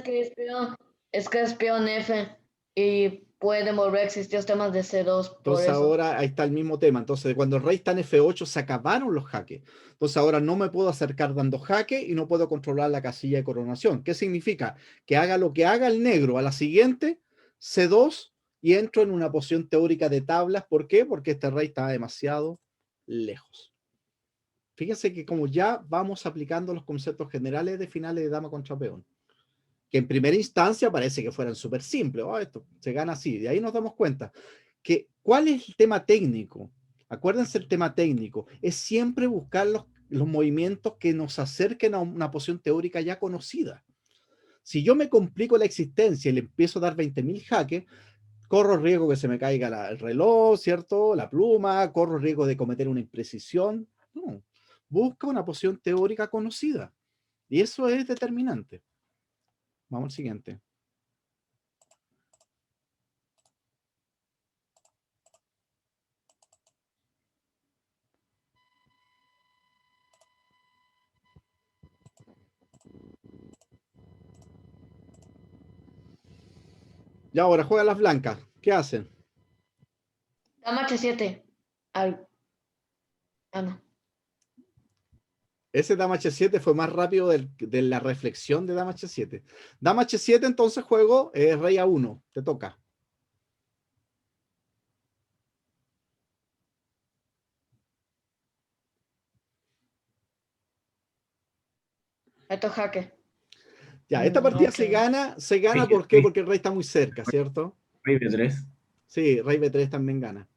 S2: es que es peón F y pueden volver a existir los temas de C2 por
S1: Entonces
S2: eso.
S1: ahora ahí está el mismo tema. Entonces cuando el rey está en F8 se acabaron los jaques. Entonces ahora no me puedo acercar dando jaque y no puedo controlar la casilla de coronación. ¿Qué significa? Que haga lo que haga el negro a la siguiente, C2 y entro en una posición teórica de tablas. ¿Por qué? Porque este rey está demasiado lejos. Fíjense que como ya vamos aplicando los conceptos generales de finales de dama contra peón, que en primera instancia parece que fueran súper simples. Oh, esto se gana así. De ahí nos damos cuenta que ¿cuál es el tema técnico? Acuérdense, el tema técnico es siempre buscar los movimientos que nos acerquen a una posición teórica ya conocida. Si yo me complico la existencia y le empiezo a dar 20.000 jaques, corro riesgo que se me caiga el reloj, ¿cierto? La pluma, corro riesgo de cometer una imprecisión. No, busca una posición teórica conocida. Y eso es determinante. Vamos al siguiente. Y ahora juegan las blancas. ¿Qué hacen?
S2: Dama H7. Al... Ah, no.
S1: Ese dama H7 fue más rápido de la reflexión de dama H7. Dama H7, entonces juego rey A1. Te toca.
S2: Esto es jaque.
S1: Ya, esta partida
S2: Ok.
S1: se gana
S3: Rey-
S1: ¿por qué?
S3: rey-
S1: Porque el rey está muy cerca, ¿cierto?
S3: Rey B3.
S1: Sí, rey B3 también gana.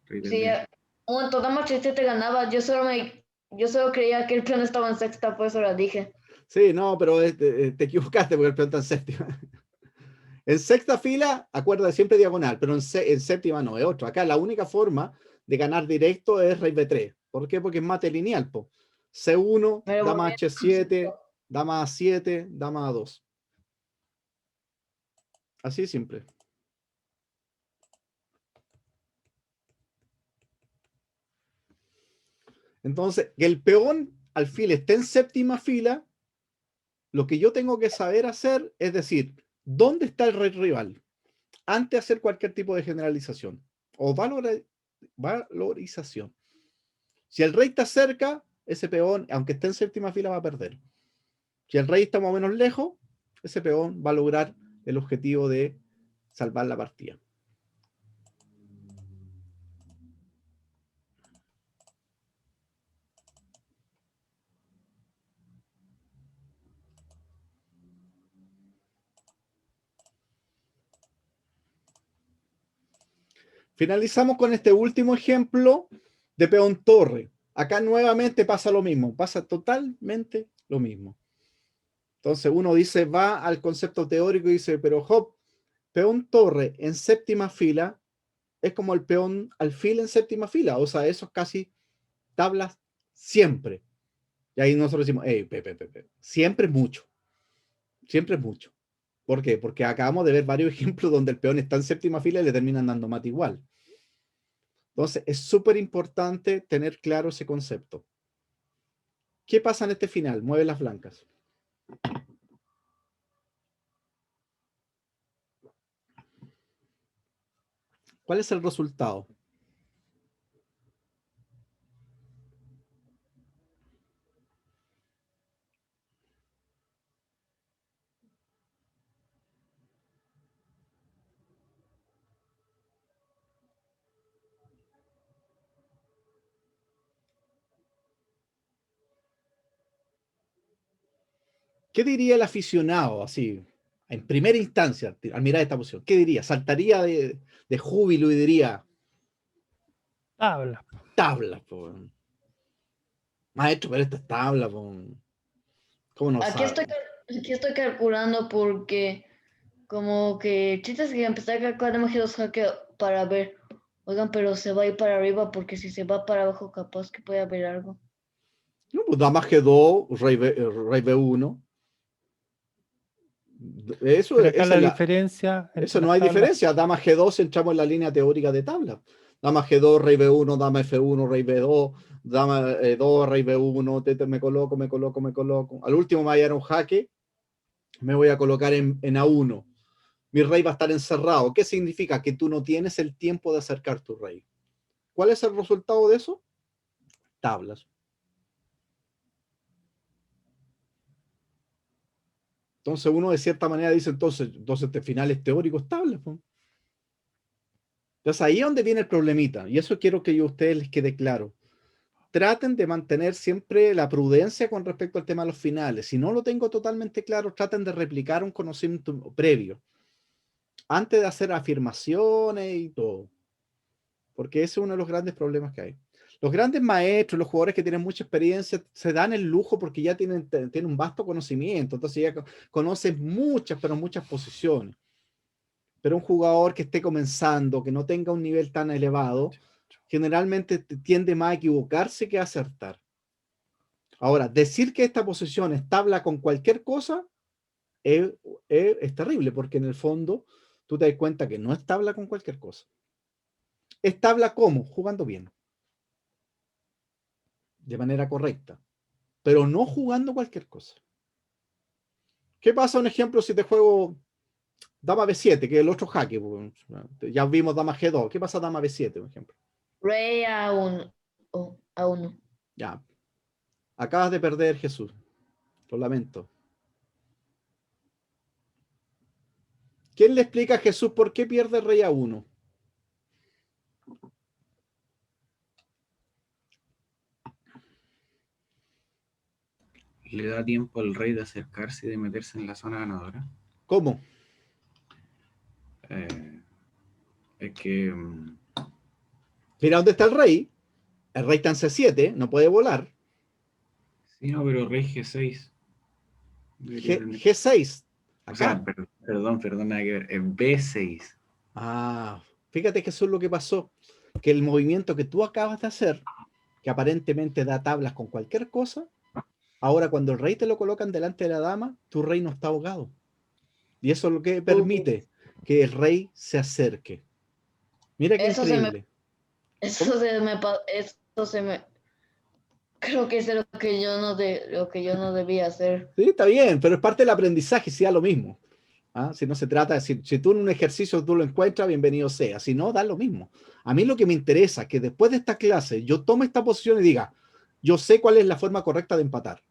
S3: Rey
S2: Sí,
S3: B3.
S2: un momento, Dama H7 ganaba. Yo solo creía que el peón estaba en sexta, por eso lo dije.
S1: Sí, no, pero te equivocaste porque el peón está en séptima. En sexta fila, acuérdate, siempre diagonal, pero en séptima no, es otro. Acá la única forma de ganar directo es rey B3. ¿Por qué? Porque es mate lineal, po. C1,
S2: Pero
S1: dama
S2: volviendo al
S1: H7,
S2: concepto.
S1: dama A7, dama A2. Así simple. Entonces, que el peón alfil esté en séptima fila, lo que yo tengo que saber hacer es decir, ¿dónde está el rey rival? Antes de hacer cualquier tipo de generalización o valorización. Si el rey está cerca, ese peón, aunque esté en séptima fila, va a perder. Si el rey está más o menos lejos, ese peón va a lograr el objetivo de salvar la partida. Finalizamos con este último ejemplo de peón torre. Acá nuevamente pasa lo mismo, pasa totalmente lo mismo. Entonces uno dice, va al concepto teórico y dice, pero Job, peón torre en séptima fila es como el peón alfil en séptima fila, o sea, eso es casi tablas siempre. Y ahí nosotros decimos, hey, siempre es mucho, siempre es mucho. ¿Por qué? Porque acabamos de ver varios ejemplos donde el peón está en séptima fila y le terminan dando mate igual. Entonces, es súper importante tener claro ese concepto. ¿Qué pasa en este final? Mueve las blancas. ¿Cuál es el resultado? ¿Qué diría el aficionado así, en primera instancia, al mirar esta posición? ¿Qué diría? Saltaría de júbilo y diría,
S4: Tabla.
S1: tabla, po. Maestro, pero esta es tabla, po. ¿Cómo no
S2: Aquí
S1: sabe?
S2: aquí estoy calculando porque como que chistes que empezar a calcular de magia 2 jaque para ver. Oigan, pero se va a ir para arriba porque si se va para abajo capaz que puede haber algo.
S1: No, pues dama G2, rey B1. Eso,
S4: Pero acá
S1: esa
S4: la
S1: es la,
S4: diferencia
S1: eso
S4: entre
S1: no
S4: las
S1: hay
S4: tablas,
S1: diferencia. Dama G2 entramos en la línea teórica de tabla. Dama G2, rey B1, dama F1, rey B2, dama 2, rey B1, me coloco. Al último me va a llegar un jaque, me voy a colocar en A1. Mi rey va a estar encerrado. ¿Qué significa? Que tú no tienes el tiempo de acercar tu rey. ¿Cuál es el resultado de eso? Tablas. Entonces uno de cierta manera dice, entonces este final es teórico, es tablas. ¿No? Entonces ahí es donde viene el problemita. Y eso quiero que a ustedes les quede claro. Traten de mantener siempre la prudencia con respecto al tema de los finales. Si no lo tengo totalmente claro, traten de replicar un conocimiento previo antes de hacer afirmaciones y todo. Porque ese es uno de los grandes problemas que hay. Los grandes maestros, los jugadores que tienen mucha experiencia, se dan el lujo porque ya tienen un vasto conocimiento. Entonces ya conocen muchas, pero muchas posiciones. pero un jugador que esté comenzando, que no tenga un nivel tan elevado, generalmente tiende más a equivocarse que a acertar. Ahora, decir que esta posición es tabla con cualquier cosa es terrible, porque en el fondo tú te das cuenta que no es tabla con cualquier cosa. Es tabla ¿cómo? Jugando bien. De manera correcta. Pero no jugando cualquier cosa. ¿Qué pasa, un ejemplo, si te juego dama B7, que es el otro jaque? Ya vimos dama G2. ¿Qué pasa dama B7, por ejemplo?
S2: Rey A1. A1.
S1: Ya. Acabas de perder, Jesús. Lo lamento. ¿Quién le explica a Jesús por qué pierde rey A1?
S3: Le da tiempo al rey de acercarse y de meterse en la zona ganadora.
S1: ¿Cómo?
S3: Es que
S1: Mira dónde está el rey. El rey está en C7, no puede volar.
S3: sí, no, pero rey G6.
S1: G6.
S3: O sea,
S1: Acá.
S3: perdón, nada que ver. Es B6.
S1: Ah, fíjate que eso es lo que pasó. Que el movimiento que tú acabas de hacer, que aparentemente da tablas con cualquier cosa, ahora cuando el rey te lo colocan delante de la dama, tu rey no está ahogado. Y eso es lo que permite que el rey se acerque. Mira qué increíble.
S2: Eso se me creo que es lo que yo no debía hacer.
S1: Sí, está bien, pero es parte del aprendizaje, si da lo mismo. ¿Ah? Si no se trata, si tú en un ejercicio tú lo encuentras, bienvenido sea. Si no, da lo mismo. A mí lo que me interesa es que después de esta clase yo tome esta posición y diga, yo sé cuál es la forma correcta de empatar.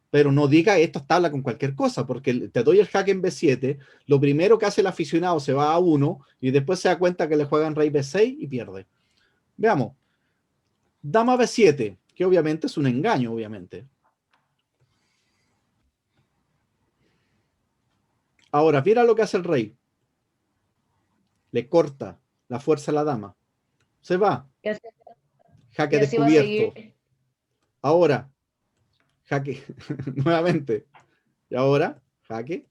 S1: Pero no diga esto es tabla con cualquier cosa, porque te doy el jaque en B7, lo primero que hace el aficionado se va a 1 y después se da cuenta que le juegan rey B6 y pierde. Veamos. Dama B7, que obviamente es un engaño, obviamente. Ahora, mira lo que hace el rey. Le corta la fuerza a la dama. Se va. Jaque descubierto. Ahora, jaque nuevamente. Y ahora, jaque.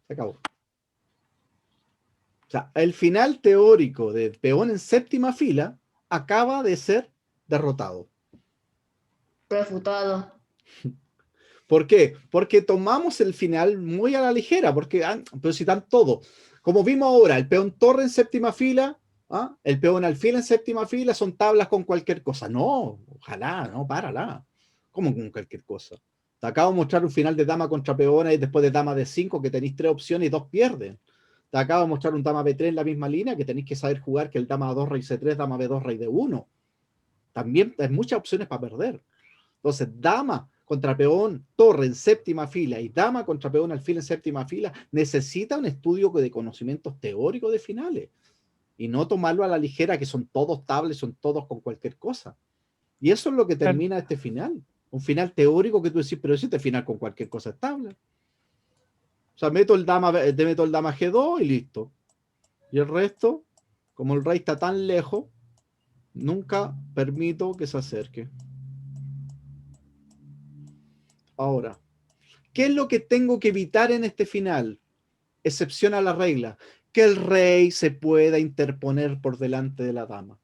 S1: Se acabó. O sea, el final teórico de peón en séptima fila acaba de ser derrotado.
S2: Refutado.
S1: ¿Por qué? Porque tomamos el final muy a la ligera, porque pero si están todos. Como vimos ahora, el peón torre en séptima fila, el peón alfil en séptima fila son tablas con cualquier cosa. No, ojalá, no, párala. ¿Cómo con cualquier cosa? Te acabo de mostrar un final de dama contra peona y después de dama D5 que tenéis 3 opciones y 2 pierden. Te acabo de mostrar un dama B3 en la misma línea que tenéis que saber jugar que el dama 2 rey C3, dama B2 rey D1. También hay muchas opciones para perder. Entonces, dama contra peón, torre en séptima fila y dama contra peón alfil en séptima fila necesita un estudio de conocimientos teóricos de finales y no tomarlo a la ligera que son todos tablas, son todos con cualquier cosa. Y eso es lo que termina este final. Un final teórico que tú decís, pero si este final con cualquier cosa es tabla. O sea, meto el dama G2 y listo. Y el resto, como el rey está tan lejos, nunca permito que se acerque. Ahora, ¿qué es lo que tengo que evitar en este final? Excepción a la regla, que el rey se pueda interponer por delante de la dama.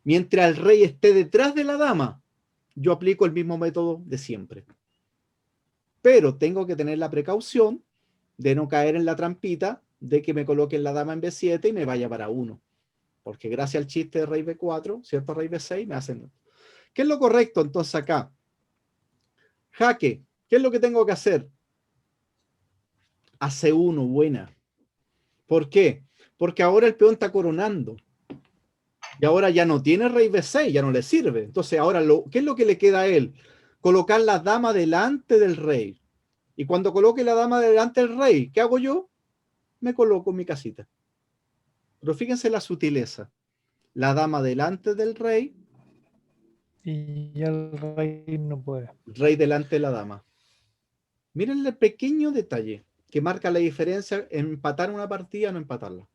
S1: Mientras el rey esté detrás de la dama, yo aplico el mismo método de siempre. Pero tengo que tener la precaución de no caer en la trampita de que me coloquen la dama en B7 y me vaya para 1. Porque gracias al chiste de rey B4, ¿cierto? Rey B6 me hacen... ¿Qué es lo correcto entonces acá? Jaque. ¿Qué es lo que tengo que hacer? A C1, buena. ¿Por qué? Porque ahora el peón está coronando. Y ahora ya no tiene rey B6, ya no le sirve. Entonces ahora, ¿qué es lo que le queda a él? Colocar la dama delante del rey. Y cuando coloque la dama delante del rey, ¿qué hago yo? Me coloco en mi casita. Pero fíjense la sutileza. La dama delante del rey.
S4: Y el rey no puede.
S1: Rey delante de la dama. Miren el pequeño detalle que marca la diferencia en empatar una partida o no empatarla.